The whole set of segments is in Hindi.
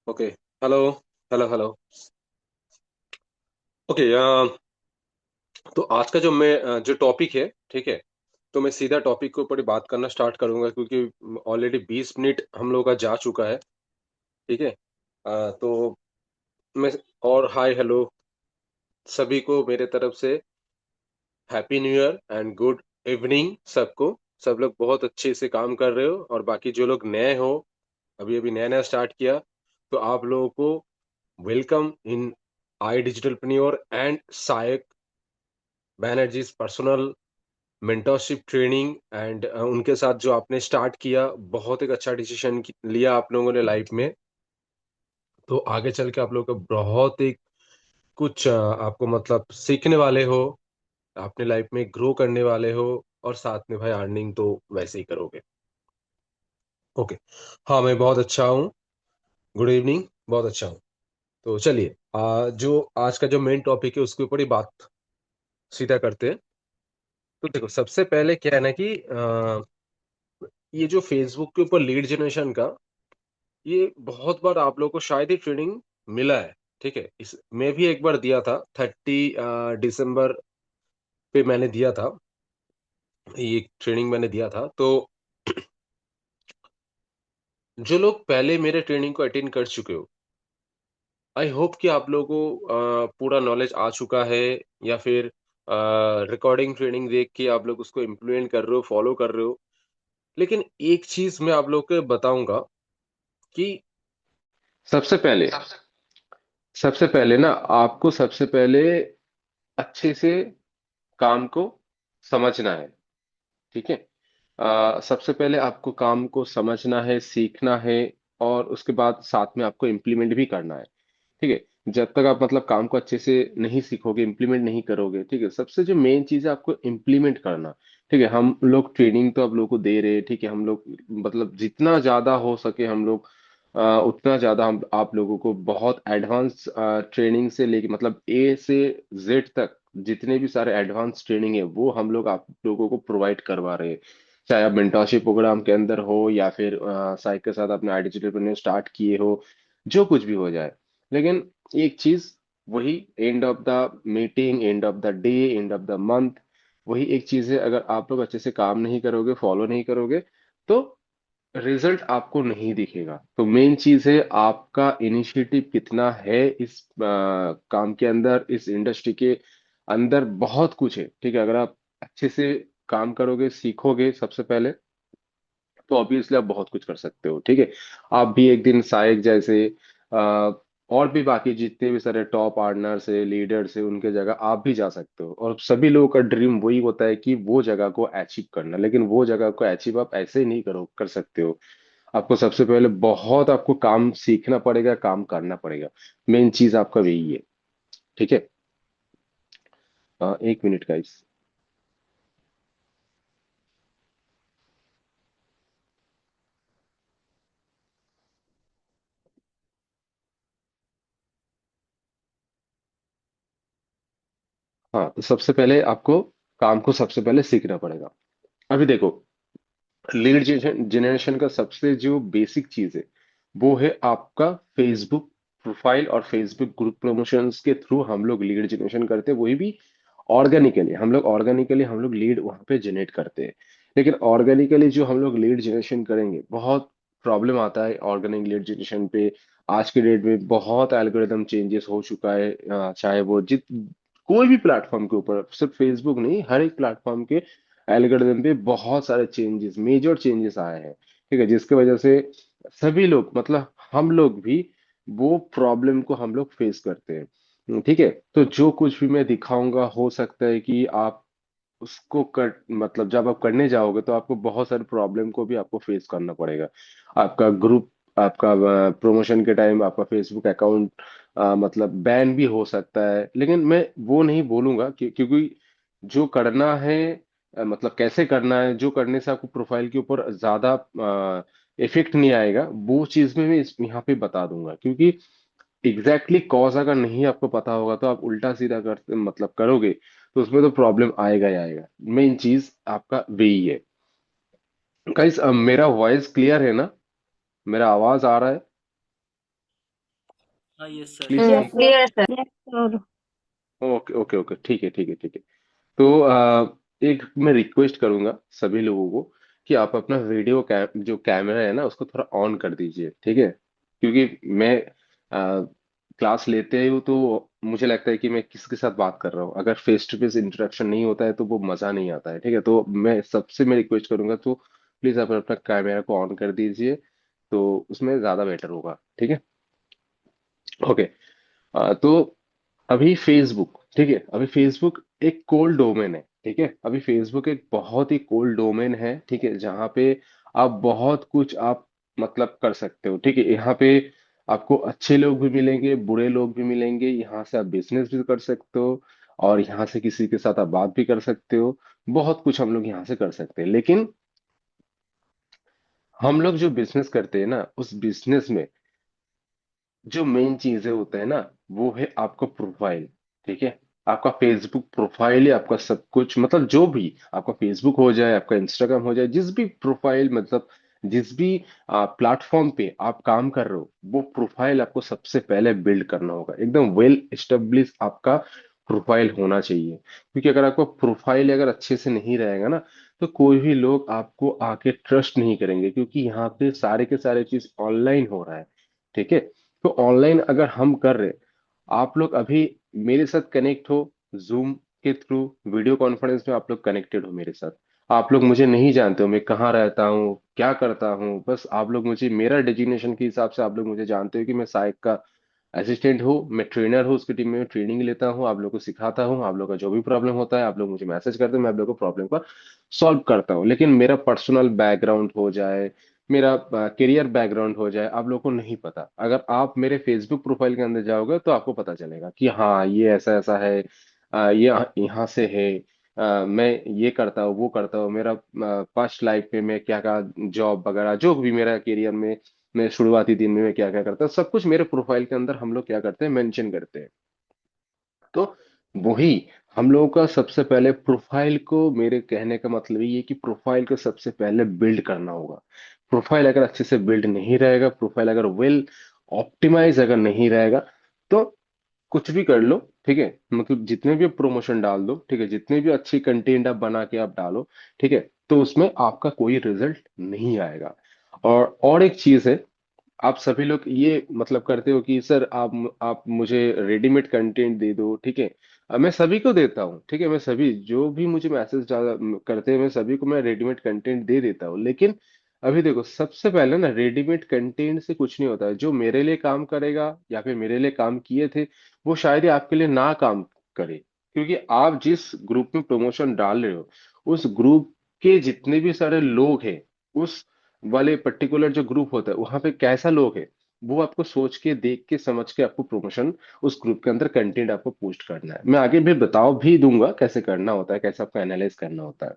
Okay. Hello. Hello hello. Okay. तो आज का जो टॉपिक है, ठीक है। तो मैं सीधा टॉपिक के ऊपर ही बात करना स्टार्ट करूंगा क्योंकि ऑलरेडी 20 मिनट हम लोग का जा चुका है। ठीक है। तो मैं और हाय हेलो सभी को मेरे तरफ से happy new year and good evening सबको। सब लोग बहुत अच्छे से काम कर रहे हो और बाकी जो लोग नए हो, अभी अभी नया नया स्टार्ट किया, तो आप लोगों को welcome in I digitalpreneur and Sayak Banerjee's personal mentorship training and उनके साथ जो आपने स्टार्ट किया, बहुत एक अच्छा डिसीजन लिया आप लोगों ने लाइफ में। तो आगे चल के आप लोगों को बहुत एक कुछ आपको मतलब सीखने वाले हो, अपने लाइफ में ग्रो करने वाले हो, और साथ में भाई अर्निंग तो वैसे ही करोगे। ओके। हाँ, मैं बहुत अच्छा हूँ। Good evening. बहुत अच्छा हूँ। तो चलिए, जो आज का जो मेन टॉपिक है उसके ऊपर ही बात सीधा करते हैं। तो देखो, सबसे पहले क्या है ना कि ये जो फेसबुक के ऊपर लीड जनरेशन का, ये बहुत बार आप लोगों को शायद ही ट्रेनिंग मिला है। ठीक है। इस मैं भी एक बार दिया था, 30 दिसंबर पे मैंने दिया था। ये ट्रेनिंग मैंने दिया था। तो जो लोग पहले मेरे ट्रेनिंग को अटेंड कर चुके हो, आई होप कि आप लोगों को पूरा नॉलेज आ चुका है, या फिर रिकॉर्डिंग ट्रेनिंग देख के आप लोग उसको इम्प्लीमेंट कर रहे हो, फॉलो कर रहे हो। लेकिन एक चीज मैं आप लोग को बताऊंगा कि सबसे पहले सबसे पहले ना, आपको सबसे पहले अच्छे से काम को समझना है। ठीक है। सबसे पहले आपको काम को समझना है, सीखना है, और उसके बाद साथ में आपको इम्प्लीमेंट भी करना है। ठीक है। जब तक आप मतलब काम को अच्छे से नहीं सीखोगे, इम्प्लीमेंट नहीं करोगे, ठीक है, सबसे जो मेन चीज है आपको इम्प्लीमेंट करना। ठीक है। हम लोग ट्रेनिंग तो आप लोगों को दे रहे हैं, ठीक है, हम लोग मतलब जितना ज्यादा हो सके हम लोग उतना ज्यादा हम आप लोगों को बहुत एडवांस ट्रेनिंग से लेके मतलब ए से जेड तक जितने भी सारे एडवांस ट्रेनिंग है वो हम लोग आप लोगों को प्रोवाइड करवा रहे हैं। चाहे आप मेंटरशिप प्रोग्राम के अंदर हो या फिर साइक के साथ अपने आई डिजिटल स्टार्ट किए हो, जो कुछ भी हो जाए। लेकिन एक चीज, वही end of the meeting, end of the day, end of the month, वही एक चीज है, अगर आप लोग अच्छे से काम नहीं करोगे, फॉलो नहीं करोगे, तो रिजल्ट आपको नहीं दिखेगा। तो मेन चीज है आपका इनिशिएटिव कितना है इस काम के अंदर, इस इंडस्ट्री के अंदर बहुत कुछ है। ठीक है। अगर आप अच्छे से काम करोगे, सीखोगे सबसे पहले, तो ऑब्वियसली आप बहुत कुछ कर सकते हो। ठीक है। आप भी एक दिन साइक जैसे आ, और भी बाकी जितने भी सारे टॉप अर्नर्स है, लीडर्स है, उनके जगह आप भी जा सकते हो। और सभी लोगों का ड्रीम वही होता है कि वो जगह को अचीव करना, लेकिन वो जगह को अचीव आप ऐसे ही नहीं कर सकते हो। आपको सबसे पहले बहुत आपको काम सीखना पड़ेगा, काम करना पड़ेगा। मेन चीज आपका यही है। ठीक है। एक मिनट गाइस। हाँ, तो सबसे पहले आपको काम को सबसे पहले सीखना पड़ेगा। अभी देखो, लीड जनरेशन का सबसे जो बेसिक चीज है वो है आपका फेसबुक प्रोफाइल और फेसबुक ग्रुप प्रमोशंस के थ्रू हम लोग लीड जनरेशन करते हैं, वही भी ऑर्गेनिकली। हम लोग लीड वहां पे जनरेट करते हैं। लेकिन ऑर्गेनिकली जो हम लोग लीड जनरेशन करेंगे, बहुत प्रॉब्लम आता है ऑर्गेनिक लीड जनरेशन पे। आज के डेट में बहुत एल्गोरिदम चेंजेस हो चुका है। चाहे वो जित कोई भी प्लेटफॉर्म के ऊपर, सिर्फ फेसबुक नहीं, हर एक प्लेटफॉर्म के एल्गोरिदम पे बहुत सारे चेंजेस, मेजर चेंजेस आए हैं। ठीक है। जिसकी वजह से सभी लोग मतलब हम लोग भी वो प्रॉब्लम को हम लोग फेस करते हैं। ठीक है। तो जो कुछ भी मैं दिखाऊंगा, हो सकता है कि आप उसको कर मतलब जब आप करने जाओगे तो आपको बहुत सारे प्रॉब्लम को भी आपको फेस करना पड़ेगा। आपका ग्रुप, आपका प्रमोशन के टाइम आपका फेसबुक अकाउंट मतलब बैन भी हो सकता है। लेकिन मैं वो नहीं बोलूंगा क्योंकि जो करना है, मतलब कैसे करना है, जो करने से आपको प्रोफाइल के ऊपर ज्यादा इफेक्ट नहीं आएगा, वो चीज में मैं यहाँ पे बता दूंगा। क्योंकि एग्जैक्टली कॉज अगर नहीं आपको पता होगा तो आप उल्टा सीधा कर मतलब करोगे, तो उसमें तो प्रॉब्लम आएगा ही आएगा। मेन चीज आपका वही है। गाइस, मेरा वॉइस क्लियर है ना? मेरा आवाज आ रहा है? हाँ, yes sir, please yes yes sir. Confirm. Sir. Yes sir. Yes sir. Okay okay okay, ठीक है ठीक है ठीक है। तो एक मैं रिक्वेस्ट करूंगा सभी लोगों को कि आप अपना जो कैमरा है ना उसको थोड़ा ऑन कर दीजिए, ठीक है? क्योंकि मैं क्लास लेते ही हूँ तो मुझे लगता है कि मैं किसके साथ बात कर रहा हूँ। अगर फेस टू फेस इंटरेक्शन नहीं होता है तो वो मजा नहीं आता है, ठीक है? तो मैं रिक्वेस्ट करूंगा, तो प्लीज आप अपना कैमरा को ऑन कर दीजिए, तो उसमें ज्यादा बेटर होगा, ठीक है? ओके। तो अभी फेसबुक, ठीक है, अभी फेसबुक एक कोल्ड डोमेन है, ठीक है? अभी फेसबुक एक बहुत ही कोल्ड डोमेन है, ठीक है, जहाँ पे आप बहुत कुछ आप मतलब कर सकते हो, ठीक है? यहाँ पे आपको अच्छे लोग भी मिलेंगे, बुरे लोग भी मिलेंगे, यहाँ से आप बिजनेस भी कर सकते हो, और यहाँ से किसी के साथ आप बात भी कर सकते हो। बहुत कुछ हम लोग यहाँ से कर सकते हैं, लेकिन हम लोग जो बिजनेस करते हैं ना, उस बिजनेस में जो मेन चीजें होता है ना, वो है आपका प्रोफाइल, ठीक है? आपका फेसबुक प्रोफाइल ही आपका सब कुछ, मतलब जो भी आपका फेसबुक हो जाए, आपका इंस्टाग्राम हो जाए, जिस भी प्रोफाइल मतलब जिस भी प्लेटफॉर्म पे आप काम कर रहे हो, वो प्रोफाइल आपको सबसे पहले बिल्ड करना होगा। एकदम वेल एस्टेब्लिश आपका प्रोफाइल होना चाहिए, क्योंकि अगर आपका प्रोफाइल अगर अच्छे से नहीं रहेगा ना, तो कोई भी लोग आपको आके ट्रस्ट नहीं करेंगे, क्योंकि यहाँ पे सारे के सारे चीज ऑनलाइन हो रहा है, ठीक है? तो ऑनलाइन अगर हम कर रहे, आप लोग अभी मेरे साथ कनेक्ट हो, जूम के थ्रू, वीडियो कॉन्फ्रेंस में आप लोग कनेक्टेड हो मेरे साथ। आप लोग मुझे नहीं जानते हो, मैं कहाँ रहता हूँ, क्या करता हूँ, बस आप लोग मुझे मेरा डेजिग्नेशन के हिसाब से आप लोग मुझे जानते हो कि मैं साइक का असिस्टेंट हूँ, मैं ट्रेनर हूँ, उसकी टीम में ट्रेनिंग लेता हूँ, आप लोग को सिखाता हूँ। आप लोग का जो भी प्रॉब्लम होता है आप लोग मुझे मैसेज करते हो, मैं आप लोग को प्रॉब्लम का सॉल्व करता हूँ। लेकिन मेरा पर्सनल बैकग्राउंड हो जाए, मेरा करियर बैकग्राउंड हो जाए, आप लोग को नहीं पता। अगर आप मेरे फेसबुक प्रोफाइल के अंदर जाओगे तो आपको पता चलेगा कि हाँ ये ऐसा ऐसा है, ये यहाँ से है, मैं ये करता हूँ वो करता हूँ, मेरा पास्ट लाइफ में मैं क्या क्या जॉब वगैरह जो भी मेरा करियर में मैं शुरुआती दिन में मैं क्या क्या करता हूँ, सब कुछ मेरे प्रोफाइल के अंदर हम लोग क्या करते हैं, मेंशन करते हैं। तो वही हम लोगों का सबसे पहले प्रोफाइल को, मेरे कहने का मतलब ये है कि प्रोफाइल को सबसे पहले बिल्ड करना होगा। प्रोफाइल अगर अच्छे से बिल्ड नहीं रहेगा, प्रोफाइल अगर वेल ऑप्टिमाइज अगर नहीं रहेगा, तो कुछ भी कर लो, ठीक है, मतलब जितने भी प्रमोशन डाल दो, ठीक है, जितने भी अच्छी कंटेंट आप बना के आप डालो, ठीक है, तो उसमें आपका कोई रिजल्ट नहीं आएगा। और एक चीज है, आप सभी लोग ये मतलब करते हो कि सर आप मुझे रेडीमेड कंटेंट दे दो, ठीक है? मैं सभी को देता हूँ, ठीक है, मैं सभी जो भी मुझे मैसेज करते हैं मैं सभी को मैं रेडीमेड कंटेंट दे देता हूँ। लेकिन अभी देखो, सबसे पहले ना रेडीमेड कंटेंट से कुछ नहीं होता है। जो मेरे लिए काम करेगा या फिर मेरे लिए काम किए थे, वो शायद ही आपके लिए ना काम करे, क्योंकि आप जिस ग्रुप में प्रमोशन डाल रहे हो, उस ग्रुप के जितने भी सारे लोग हैं, उस वाले पर्टिकुलर जो ग्रुप होता है वहां पे कैसा लोग है, वो आपको सोच के देख के समझ के आपको प्रमोशन उस ग्रुप के अंदर कंटेंट आपको पोस्ट करना है। मैं आगे भी बताओ भी दूंगा कैसे करना होता है, कैसे आपको एनालाइज करना होता है।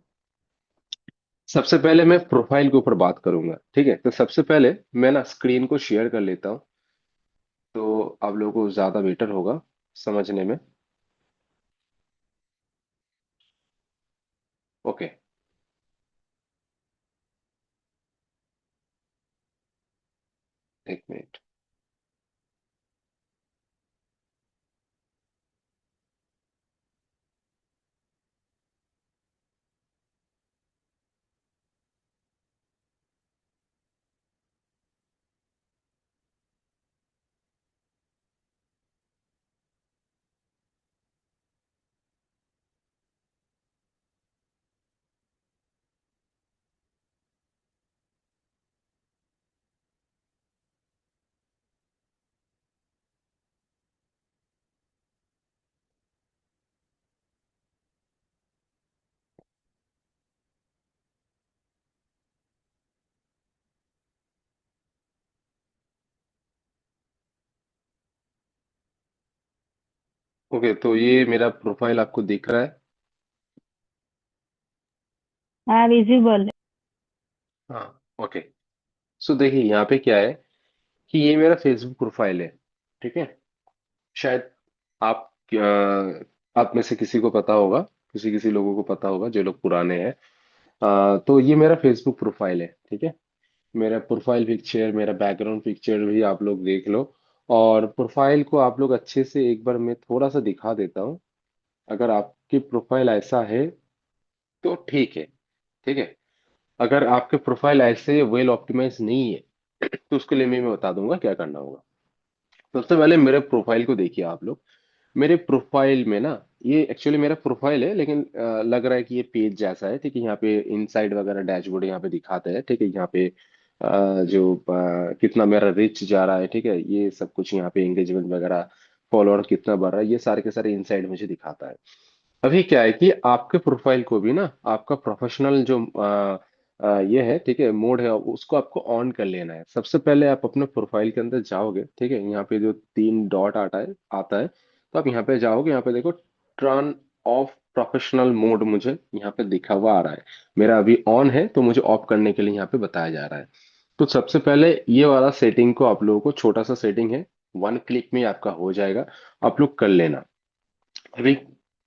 सबसे पहले मैं प्रोफाइल के ऊपर बात करूंगा, ठीक है? तो सबसे पहले मैं ना स्क्रीन को शेयर कर लेता हूँ, तो आप लोगों को ज्यादा बेटर होगा समझने में। ओके, एक मिनट। ओके, तो ये मेरा प्रोफाइल आपको दिख रहा है? हाँ, विजिबल है। हाँ। ओके, सो देखिए यहाँ पे क्या है कि ये मेरा फेसबुक प्रोफाइल है, ठीक है? शायद आप आप में से किसी को पता होगा, किसी किसी लोगों को पता होगा जो लोग पुराने हैं। तो ये मेरा फेसबुक प्रोफाइल है, ठीक है? मेरा प्रोफाइल पिक्चर, मेरा बैकग्राउंड पिक्चर भी आप लोग देख लो। और प्रोफाइल को आप लोग अच्छे से एक बार मैं थोड़ा सा दिखा देता हूँ। अगर आपकी प्रोफाइल ऐसा है तो ठीक है। ठीक है। अगर आपके प्रोफाइल ऐसे वेल ऑप्टिमाइज नहीं है तो उसके लिए मैं बता दूंगा क्या करना होगा। सबसे पहले मेरे प्रोफाइल को देखिए आप लोग। मेरे प्रोफाइल में ना, ये एक्चुअली मेरा प्रोफाइल है लेकिन लग रहा है कि ये पेज जैसा है। ठीक है, यहाँ पे इनसाइड वगैरह डैशबोर्ड यहाँ पे दिखाते हैं। ठीक है, यहाँ पे कितना मेरा रीच जा रहा है, ठीक है, ये सब कुछ यहाँ पे एंगेजमेंट वगैरह, फॉलोअर कितना बढ़ रहा है, ये सारे के सारे इनसाइड मुझे दिखाता है। अभी क्या है कि आपके प्रोफाइल को भी ना, आपका प्रोफेशनल जो ये है, ठीक है, मोड है, उसको आपको ऑन कर लेना है। सबसे पहले आप अपने प्रोफाइल के अंदर जाओगे, ठीक है, यहाँ पे जो तीन डॉट आता है तो आप यहाँ पे जाओगे, यहाँ पे देखो टर्न ऑफ प्रोफेशनल मोड, मुझे यहाँ पे दिखा हुआ आ रहा है। मेरा अभी ऑन है तो मुझे ऑफ करने के लिए यहाँ पे बताया जा रहा है। तो सबसे पहले ये वाला सेटिंग को आप लोगों को, छोटा सा सेटिंग है, वन क्लिक में आपका हो जाएगा, आप लोग कर लेना। अभी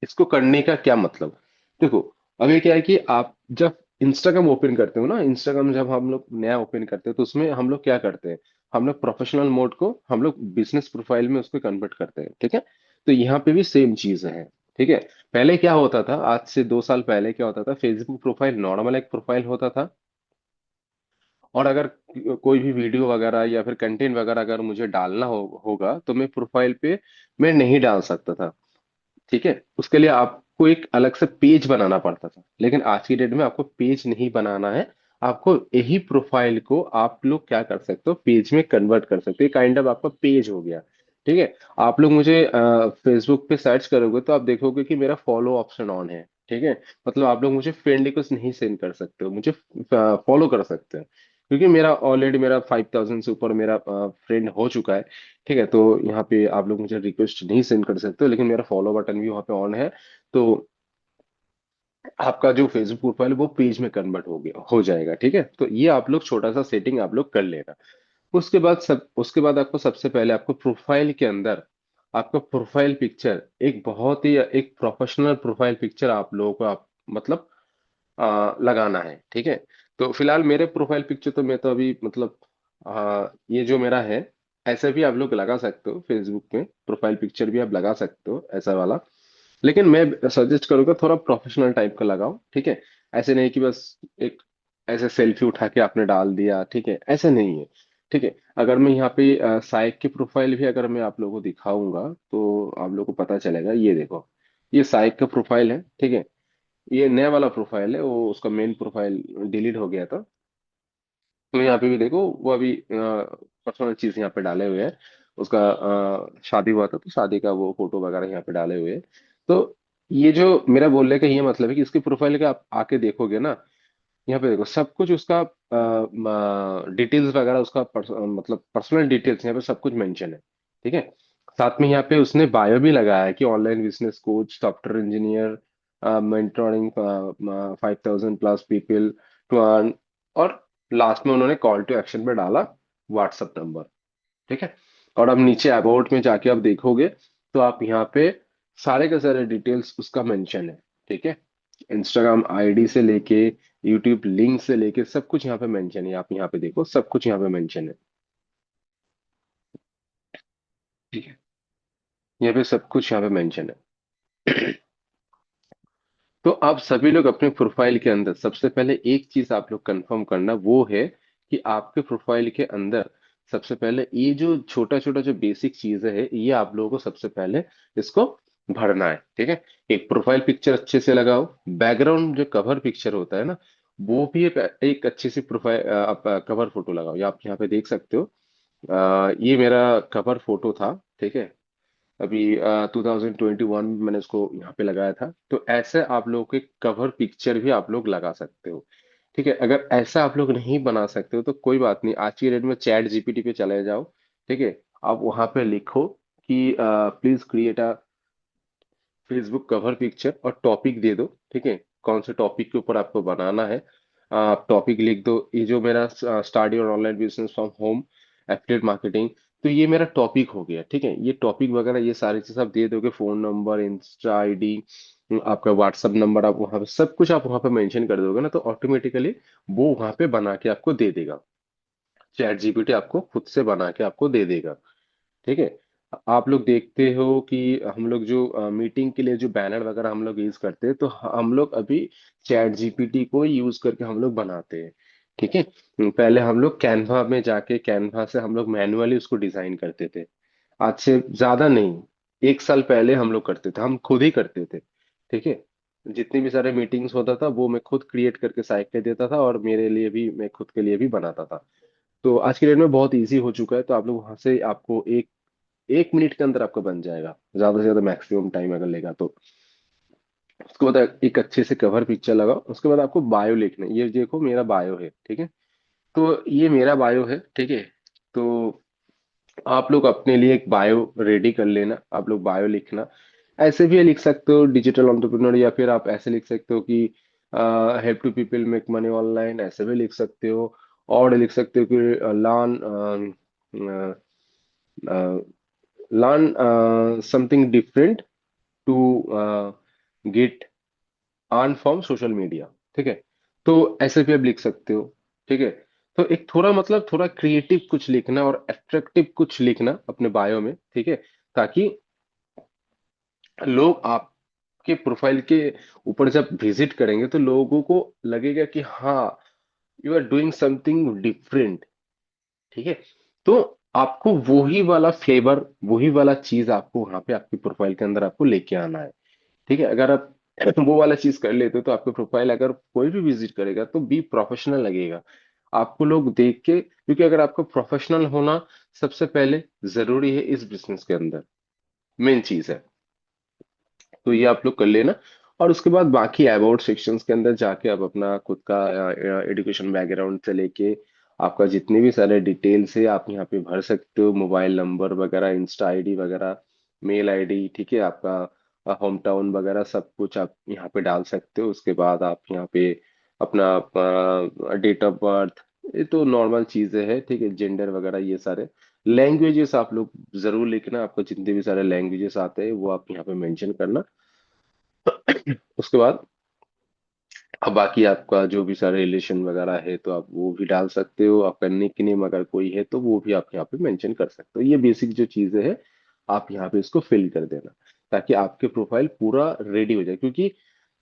इसको करने का क्या मतलब, देखो, अभी क्या है कि आप जब इंस्टाग्राम ओपन करते हो ना, इंस्टाग्राम जब हम लोग नया ओपन करते हैं तो उसमें हम लोग क्या करते हैं, हम लोग प्रोफेशनल मोड को हम लोग बिजनेस प्रोफाइल में उसको कन्वर्ट करते हैं। ठीक है, तो यहाँ पे भी सेम चीज है। ठीक है, पहले क्या होता था, आज से 2 साल पहले क्या होता था, फेसबुक प्रोफाइल नॉर्मल एक प्रोफाइल होता था। और अगर कोई भी वीडियो वगैरह या फिर कंटेंट वगैरह अगर मुझे डालना होगा तो मैं प्रोफाइल पे मैं नहीं डाल सकता था। ठीक है, उसके लिए आपको एक अलग से पेज बनाना पड़ता था, लेकिन आज की डेट में आपको पेज नहीं बनाना है। आपको यही प्रोफाइल को आप लोग क्या कर सकते हो, पेज में कन्वर्ट कर सकते हो, काइंड ऑफ आपका पेज हो गया। ठीक है, आप लोग मुझे फेसबुक पे सर्च करोगे तो आप देखोगे कि मेरा फॉलो ऑप्शन ऑन है। ठीक है, मतलब आप लोग मुझे फ्रेंड रिक्वेस्ट नहीं सेंड कर सकते हो, मुझे फॉलो कर सकते हो, क्योंकि मेरा ऑलरेडी मेरा 5,000 से ऊपर मेरा फ्रेंड हो चुका है। ठीक है, तो यहाँ पे आप लोग मुझे रिक्वेस्ट नहीं सेंड कर सकते हो, लेकिन मेरा फॉलो बटन भी वहाँ पे ऑन है। तो आपका जो फेसबुक प्रोफाइल है वो पेज में कन्वर्ट हो जाएगा। ठीक है, तो ये आप लोग छोटा सा सेटिंग आप लोग कर लेना। उसके बाद आपको सबसे पहले आपको प्रोफाइल के अंदर आपका प्रोफाइल पिक्चर, एक बहुत ही एक प्रोफेशनल प्रोफाइल पिक्चर आप लोगों को आप मतलब लगाना है। ठीक है, तो फिलहाल मेरे प्रोफाइल पिक्चर तो मैं तो अभी मतलब ये जो मेरा है, ऐसे भी आप लोग लगा सकते हो, फेसबुक में प्रोफाइल पिक्चर भी आप लगा सकते हो ऐसा वाला। लेकिन मैं सजेस्ट करूंगा थोड़ा प्रोफेशनल टाइप का लगाओ। ठीक है, ऐसे नहीं कि बस एक ऐसे सेल्फी उठा के आपने डाल दिया, ठीक है, ऐसे नहीं है। ठीक है, अगर मैं यहाँ पे साइक की प्रोफाइल भी अगर मैं आप लोगों को दिखाऊंगा तो आप लोगों को पता चलेगा। ये देखो, ये साइक का प्रोफाइल है। ठीक है, ये नया वाला प्रोफाइल है, वो उसका मेन प्रोफाइल डिलीट हो गया था। तो यहाँ पे भी देखो, वो अभी पर्सनल चीज यहाँ पे डाले हुए हैं। उसका शादी हुआ था तो शादी का वो फोटो वगैरह यहाँ पे डाले हुए हैं। तो ये जो मेरा बोलने का ये मतलब है कि इसकी प्रोफाइल का आप आके देखोगे ना, यहाँ पे देखो सब कुछ उसका डिटेल्स वगैरह, उसका मतलब पर्सनल डिटेल्स यहाँ पे सब कुछ मेंशन है। ठीक है, साथ में यहाँ पे उसने बायो भी लगाया है कि online business coach, software engineer, mentoring 5,000+ people to earn, और लास्ट में उन्होंने कॉल टू एक्शन में डाला व्हाट्सएप नंबर। ठीक है, और अब नीचे अबाउट में जाके आप देखोगे तो आप यहाँ पे सारे के सारे डिटेल्स उसका मेंशन है। ठीक है, इंस्टाग्राम आईडी से लेके यूट्यूब लिंक से लेके सब कुछ यहाँ पे मेंशन है। आप यहाँ पे देखो, सब कुछ यहाँ पे मेंशन है। ठीक है, यहाँ पे सब कुछ यहाँ पे मेंशन है। तो आप सभी लोग अपने प्रोफाइल के अंदर सबसे पहले एक चीज आप लोग कंफर्म करना, वो है कि आपके प्रोफाइल के अंदर सबसे पहले ये जो छोटा छोटा जो बेसिक चीजें है, ये आप लोगों को सबसे पहले इसको भरना है। ठीक है, एक प्रोफाइल पिक्चर अच्छे से लगाओ, बैकग्राउंड जो कवर पिक्चर होता है ना, वो भी एक अच्छी सी प्रोफाइल आप कवर फोटो लगाओ। ये आप यहाँ पे देख सकते हो, ये मेरा कवर फोटो था। ठीक है, अभी 2021 में मैंने उसको यहाँ पे लगाया था। तो ऐसे आप लोगों के कवर पिक्चर भी आप लोग लगा सकते हो। ठीक है, अगर ऐसा आप लोग नहीं बना सकते हो तो कोई बात नहीं, आज की डेट में चैट जीपीटी पे चले जाओ। ठीक है, आप वहां पे लिखो कि please create a Facebook cover picture और टॉपिक दे दो। ठीक है, कौन से टॉपिक के ऊपर आपको बनाना है, आप टॉपिक लिख दो। ये जो मेरा start your online business from home, affiliate marketing, तो ये मेरा टॉपिक हो गया। ठीक है, ये टॉपिक वगैरह ये सारी चीज आप दे दोगे, फोन नंबर, इंस्टा आईडी, आपका व्हाट्सअप नंबर, आप वहां पे सब कुछ आप वहां पे मेंशन कर दोगे ना, तो ऑटोमेटिकली वो वहां पे बना के आपको दे देगा। चैट जीपीटी आपको खुद से बना के आपको दे देगा। ठीक है। आप लोग देखते हो कि हम लोग जो मीटिंग के लिए जो बैनर वगैरह हम लोग यूज करते हैं, तो हम लोग अभी चैट जीपीटी को यूज करके हम लोग बनाते हैं। ठीक है। पहले हम लोग कैनवा में जाके कैनवा से हम लोग मैन्युअली उसको डिजाइन करते थे। आज से ज्यादा नहीं, 1 साल पहले हम लोग करते थे, हम खुद ही करते थे। ठीक है। जितनी भी सारे मीटिंग्स होता था वो मैं खुद क्रिएट करके साइट पे देता था, और मेरे लिए भी, मैं खुद के लिए भी बनाता था। तो आज के डेट में बहुत इजी हो चुका है, तो आप लोग वहां से आपको 1 मिनट के अंदर आपका बन जाएगा, ज्यादा से ज्यादा मैक्सिमम टाइम अगर लेगा तो। उसके बाद एक अच्छे से कवर पिक्चर लगाओ, उसके बाद आपको बायो लिखना है। ये देखो मेरा बायो है, ठीक है। तो ये मेरा बायो है, ठीक है। तो आप लोग अपने लिए एक बायो रेडी कर लेना, आप लोग बायो लिखना। ऐसे भी लिख सकते हो डिजिटल एंटरप्रेन्योर, या फिर आप ऐसे लिख सकते हो कि help to people make money online, ऐसे भी लिख सकते हो। और लिख सकते हो कि learn learn something different to get earn from social media. ठीक है। तो ऐसे भी आप लिख सकते हो। ठीक है। तो एक थोड़ा मतलब थोड़ा क्रिएटिव कुछ लिखना और एट्रैक्टिव कुछ लिखना अपने बायो में, ठीक है। ताकि लोग आपके प्रोफाइल के ऊपर जब विजिट करेंगे तो लोगों को लगेगा कि हाँ, you are doing something different. ठीक है। तो आपको वही वाला फ्लेवर, वही वाला चीज आपको वहां पे आपकी प्रोफाइल के अंदर आपको लेके आना है। ठीक है। अगर आप वो वाला चीज कर लेते हो तो आपका प्रोफाइल अगर कोई भी विजिट करेगा तो बी प्रोफेशनल लगेगा आपको, लोग देख के। क्योंकि अगर आपको प्रोफेशनल होना सबसे पहले जरूरी है इस बिजनेस के अंदर, मेन चीज है। तो ये आप लोग कर लेना। और उसके बाद बाकी अबाउट सेक्शंस के अंदर जाके आप अपना खुद का एजुकेशन बैकग्राउंड से लेके आपका जितने भी सारे डिटेल्स है आप यहाँ पे भर सकते हो, मोबाइल नंबर वगैरह, इंस्टा आईडी वगैरह, मेल आईडी, ठीक है। आपका होम टाउन वगैरह सब कुछ आप यहाँ पे डाल सकते हो। उसके बाद आप यहाँ पे अपना डेट ऑफ बर्थ, ये तो नॉर्मल चीजें है, ठीक है। जेंडर वगैरह ये सारे। लैंग्वेजेस आप लोग जरूर लिखना, आपको जितने भी सारे लैंग्वेजेस आते हैं वो आप यहाँ पे मेंशन करना। उसके बाद अब बाकी आपका जो भी सारे रिलेशन वगैरह है तो आप वो भी डाल सकते हो, आपका निक नेम अगर कोई है तो वो भी आप यहाँ पे मेंशन कर सकते हो। ये बेसिक जो चीजें हैं आप यहाँ पे इसको फिल कर देना, ताकि आपके प्रोफाइल पूरा रेडी हो जाए। क्योंकि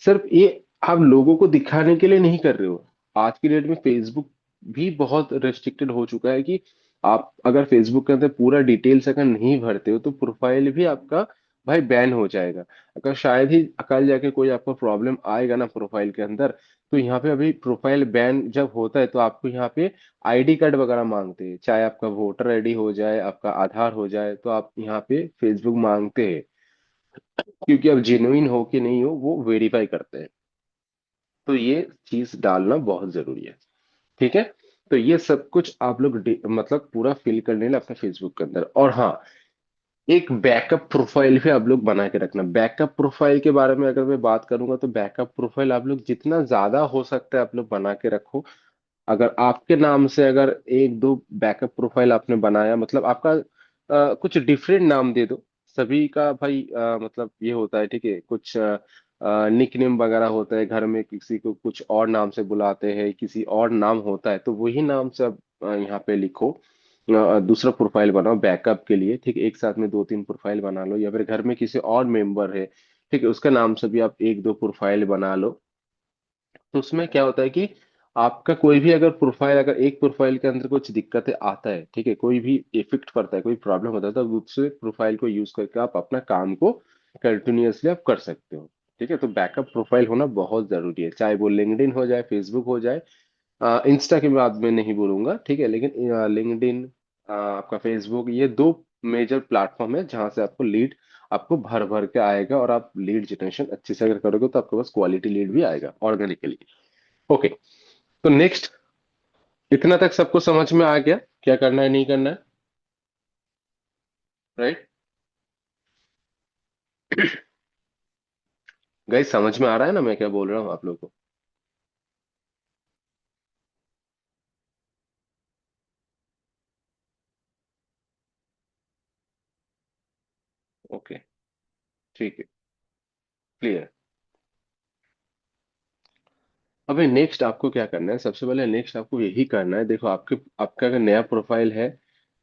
सिर्फ ये आप लोगों को दिखाने के लिए नहीं कर रहे हो। आज की डेट में फेसबुक भी बहुत रेस्ट्रिक्टेड हो चुका है कि आप अगर फेसबुक के अंदर पूरा डिटेल्स अगर नहीं भरते हो तो प्रोफाइल भी आपका भाई बैन हो जाएगा। अगर शायद ही कल जाके कोई आपको प्रॉब्लम आएगा ना प्रोफाइल के अंदर, तो यहाँ पे अभी प्रोफाइल बैन जब होता है तो आपको यहाँ पे आईडी कार्ड वगैरह मांगते हैं, चाहे आपका वोटर आईडी हो जाए, आपका आधार हो जाए, तो आप यहाँ पे फेसबुक मांगते हैं। क्योंकि अब जेन्युइन हो कि नहीं हो वो वेरीफाई करते हैं। तो ये चीज डालना बहुत जरूरी है। ठीक है। तो ये सब कुछ आप लोग मतलब पूरा फिल कर लेना अपने फेसबुक के अंदर। और हाँ, एक बैकअप प्रोफाइल भी आप लोग बना के रखना। बैकअप प्रोफाइल के बारे में अगर मैं बात करूंगा तो बैकअप प्रोफाइल आप लोग जितना ज्यादा हो सकता है आप लोग बना के रखो। अगर आपके नाम से अगर एक दो बैकअप प्रोफाइल आपने बनाया, मतलब आपका कुछ डिफरेंट नाम दे दो। सभी का भाई मतलब ये होता है, ठीक है। कुछ निक नेम वगैरह होता है घर में, किसी को कुछ और नाम से बुलाते हैं, किसी और नाम होता है, तो वही नाम से आप यहाँ पे लिखो। दूसरा प्रोफाइल बनाओ बैकअप के लिए, ठीक है। एक साथ में दो तीन प्रोफाइल बना लो, या फिर घर में किसी और मेंबर है, ठीक है, उसका नाम से भी आप एक दो प्रोफाइल बना लो। तो उसमें क्या होता है कि आपका कोई भी अगर प्रोफाइल, अगर एक प्रोफाइल के अंदर कुछ दिक्कतें आता है, ठीक है, कोई भी इफेक्ट पड़ता है, कोई प्रॉब्लम होता है, तो दूसरे प्रोफाइल को यूज करके आप अपना काम को कंटिन्यूअसली आप कर सकते हो। ठीक है। तो बैकअप प्रोफाइल होना बहुत जरूरी है, चाहे वो लिंक्डइन हो जाए, फेसबुक हो जाए। इंस्टा के बाद में नहीं बोलूंगा, ठीक है, लेकिन लिंक्डइन, आपका फेसबुक, ये दो मेजर प्लेटफॉर्म है जहां से आपको लीड आपको भर भर के आएगा। और आप लीड जनरेशन अच्छे से अगर करोगे तो आपके पास क्वालिटी लीड भी आएगा ऑर्गेनिकली। ओके। तो नेक्स्ट, इतना तक सबको समझ में आ गया क्या करना है नहीं करना है, राइट? गाइस समझ में आ रहा है ना मैं क्या बोल रहा हूँ आप लोगों को? ओके, ठीक है, क्लियर। अबे नेक्स्ट आपको क्या करना है, सबसे पहले नेक्स्ट आपको यही करना है। देखो आपके आपका अगर नया प्रोफाइल है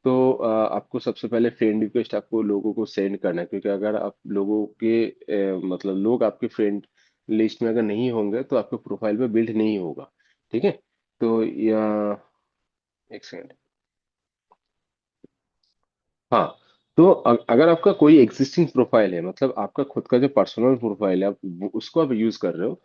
तो आपको सबसे पहले फ्रेंड रिक्वेस्ट आपको लोगों को सेंड करना है, क्योंकि अगर आप लोगों के मतलब लोग आपके फ्रेंड लिस्ट में अगर नहीं होंगे तो आपके प्रोफाइल पे बिल्ड नहीं होगा। ठीक है। तो या एक सेकंड। हाँ, तो अगर आपका कोई एग्जिस्टिंग प्रोफाइल है, मतलब आपका खुद का जो पर्सनल प्रोफाइल है, आप उसको आप यूज कर रहे हो।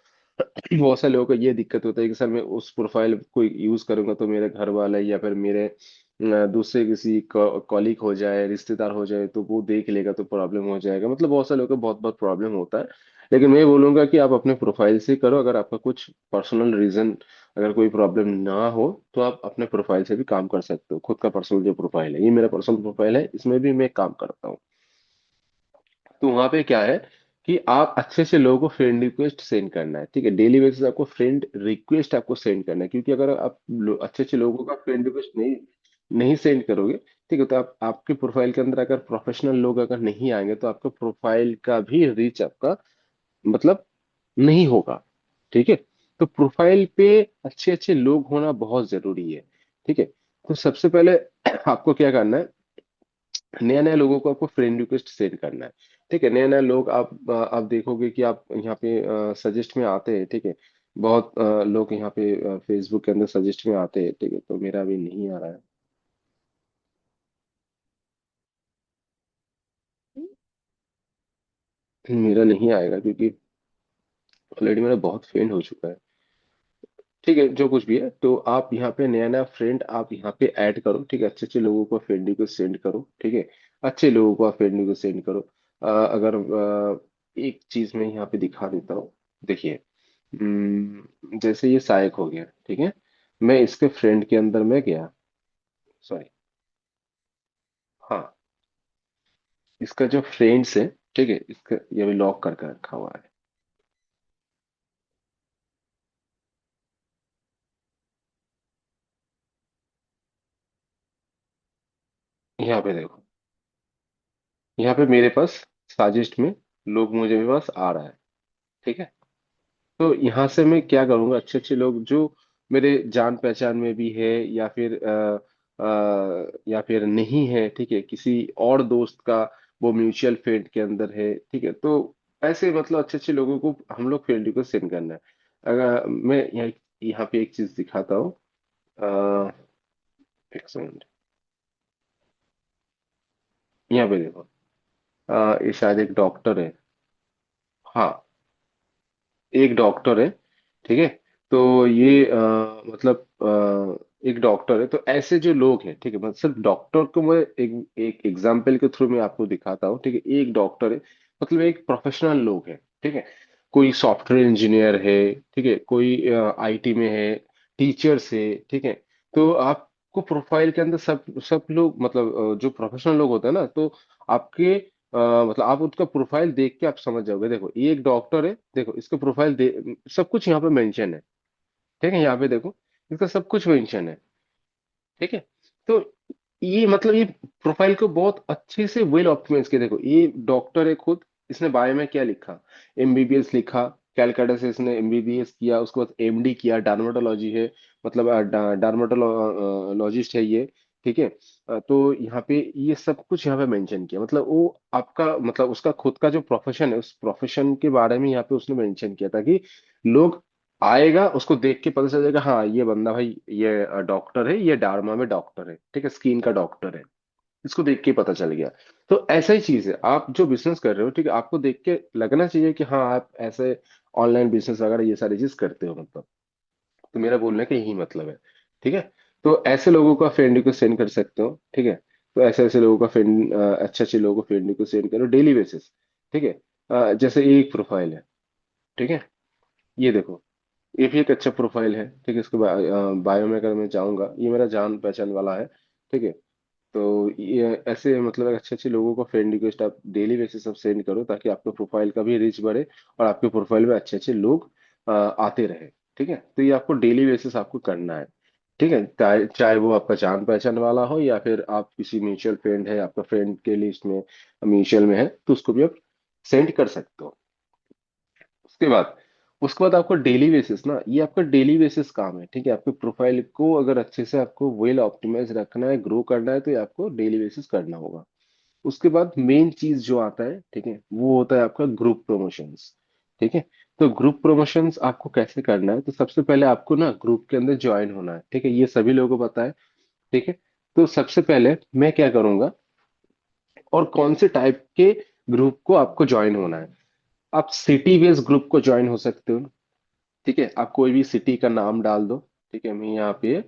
बहुत सारे लोगों को ये दिक्कत होता है कि सर मैं उस प्रोफाइल को यूज करूंगा तो मेरे घर वाले या फिर मेरे दूसरे किसी कॉलीग हो जाए, रिश्तेदार हो जाए, तो वो देख लेगा तो प्रॉब्लम हो जाएगा। मतलब बहुत सारे लोगों को बहुत बहुत प्रॉब्लम होता है। लेकिन मैं बोलूंगा कि आप अपने प्रोफाइल से करो। अगर आपका कुछ पर्सनल रीजन, अगर कोई प्रॉब्लम ना हो, तो आप अपने प्रोफाइल से भी काम कर सकते हो। खुद का पर्सनल जो प्रोफाइल है, ये मेरा पर्सनल प्रोफाइल है, इसमें भी मैं काम करता हूँ। तो वहां पे क्या है कि आप अच्छे से लोगों को फ्रेंड रिक्वेस्ट सेंड करना है। ठीक है, डेली बेसिस आपको फ्रेंड रिक्वेस्ट आपको सेंड करना है, क्योंकि अगर आप अच्छे अच्छे लोगों का फ्रेंड रिक्वेस्ट नहीं नहीं सेंड करोगे, ठीक है, तो आप आपके प्रोफाइल के अंदर अगर प्रोफेशनल लोग अगर नहीं आएंगे तो आपका प्रोफाइल का भी रीच आपका मतलब नहीं होगा। ठीक है। तो प्रोफाइल पे अच्छे अच्छे लोग होना बहुत जरूरी है। ठीक है। तो सबसे पहले आपको क्या करना है, नया नया लोगों को आपको फ्रेंड रिक्वेस्ट सेंड करना है। ठीक है, नया नया लोग आप देखोगे कि आप यहाँ पे सजेस्ट में आते हैं। ठीक है, बहुत लोग यहाँ पे फेसबुक के अंदर सजेस्ट में आते हैं। ठीक है, तो मेरा अभी नहीं आ रहा है। मेरा नहीं आएगा क्योंकि ऑलरेडी मेरा बहुत फ्रेंड हो चुका है। ठीक है, जो कुछ भी है, तो आप यहाँ पे नया नया फ्रेंड आप यहाँ पे ऐड करो। ठीक है, अच्छे अच्छे लोगों को फ्रेंड रिक्वेस्ट सेंड करो। ठीक है, अच्छे लोगों को आप फ्रेंड रिक्वेस्ट सेंड करो। अगर एक चीज मैं यहाँ पे दिखा देता हूँ। देखिए, जैसे ये सायक हो गया। ठीक है, मैं इसके फ्रेंड के अंदर में गया। सॉरी। हाँ, इसका जो फ्रेंड्स है, ठीक है, इसका ये भी लॉक करके रखा हुआ है। यहाँ पे देखो, यहाँ पे मेरे पास साजिश में लोग मुझे मेरे पास आ रहा है। ठीक है, तो यहाँ से मैं क्या करूँगा, अच्छे अच्छे लोग जो मेरे जान पहचान में भी है या फिर या फिर नहीं है। ठीक है, किसी और दोस्त का वो म्यूचुअल फ्रेंड के अंदर है। ठीक है, तो ऐसे मतलब अच्छे अच्छे लोगों को हम लोग फ्रेंड को सेंड करना है। अगर मैं यहाँ यहाँ पे एक चीज दिखाता हूँ। अ, एक सेकंड। यहाँ पे देखो, ये शायद एक डॉक्टर है। हाँ, एक डॉक्टर है। ठीक है, तो ये मतलब एक डॉक्टर है। तो ऐसे जो लोग हैं, ठीक है, मतलब सिर्फ डॉक्टर को मैं एक एक एग्जाम्पल के थ्रू मैं आपको दिखाता हूँ। ठीक है, एक डॉक्टर है, मतलब एक प्रोफेशनल लोग है। ठीक है, कोई सॉफ्टवेयर इंजीनियर है। ठीक है, कोई आईटी में है, टीचर्स है। ठीक है, तो आपको प्रोफाइल के अंदर सब सब लोग मतलब जो प्रोफेशनल लोग होते हैं ना, तो आपके मतलब आप उसका प्रोफाइल देख के आप समझ जाओगे। देखो, ये एक डॉक्टर है, देखो इसका प्रोफाइल दे, सब कुछ यहाँ पे मेंशन है। ठीक है, यहाँ पे देखो, इसका सब कुछ मेंशन है। ठीक है, तो ये मतलब ये प्रोफाइल को बहुत अच्छे से वेल ऑप्टिमाइज किया। देखो, ये डॉक्टर है खुद, इसने बायो में क्या लिखा, एमबीबीएस लिखा, कैलकाटा से इसने एमबीबीएस किया, उसके बाद एमडी किया, डार्मेटोलॉजी है, मतलब डार्मेटोलॉजिस्ट है ये। ठीक है, तो यहाँ पे ये सब कुछ यहाँ पे मेंशन किया, मतलब वो आपका मतलब उसका खुद का जो प्रोफेशन है, उस प्रोफेशन के बारे में यहाँ पे उसने मेंशन किया, ताकि लोग आएगा उसको देख के पता चल जाएगा, हाँ ये बंदा भाई ये डॉक्टर है, ये डार्मा में डॉक्टर है। ठीक है, स्किन का डॉक्टर है, इसको देख के पता चल गया। तो ऐसा ही चीज है, आप जो बिजनेस कर रहे हो, ठीक है, आपको देख के लगना चाहिए कि हाँ आप ऐसे ऑनलाइन बिजनेस वगैरह ये सारी चीज करते हो मतलब। तो मेरा बोलने का यही मतलब है। ठीक है, तो ऐसे लोगों का फ्रेंड को सेंड कर सकते हो। ठीक है, तो ऐसे ऐसे लोगों का फ्रेंड, अच्छे अच्छे लोगों को फ्रेंड को सेंड करो डेली बेसिस। ठीक है, जैसे एक प्रोफाइल है। ठीक है, ये देखो, ये भी एक अच्छा प्रोफाइल है। ठीक है, इसके बायो में अगर मैं जाऊंगा, ये मेरा जान पहचान वाला है। ठीक है, तो ये ऐसे मतलब अच्छे अच्छे लोगों को फ्रेंड रिक्वेस्ट आप डेली बेसिस आप सेंड करो, ताकि आपके प्रोफाइल का भी रीच बढ़े और आपके प्रोफाइल में अच्छे अच्छे लोग आते रहे। ठीक है, तो ये आपको डेली बेसिस आपको करना है। ठीक है, चाहे चाहे वो आपका जान पहचान वाला हो या फिर आप किसी म्यूचुअल फ्रेंड है, आपका फ्रेंड के लिस्ट में म्यूचुअल में है, तो उसको भी आप सेंड कर सकते हो। उसके बाद उसके बाद आपको डेली बेसिस ना, ये आपका डेली बेसिस काम है, ठीक है। आपके प्रोफाइल को अगर अच्छे से आपको वेल ऑप्टिमाइज रखना है, ग्रो करना है, तो ये आपको डेली बेसिस करना होगा। उसके बाद मेन चीज जो आता है, ठीक है, वो होता है आपका ग्रुप प्रमोशंस। ठीक है। तो ग्रुप प्रमोशंस आपको कैसे करना है, तो सबसे पहले आपको ना ग्रुप के अंदर ज्वाइन होना है, ठीक है, ये सभी लोगों को पता है। ठीक है। तो सबसे पहले मैं क्या करूंगा, और कौन से टाइप के ग्रुप को आपको ज्वाइन होना है। आप सिटी बेस्ड ग्रुप को ज्वाइन हो सकते हो। ठीक है, आप कोई भी सिटी का नाम डाल दो। ठीक है, मैं यहाँ पे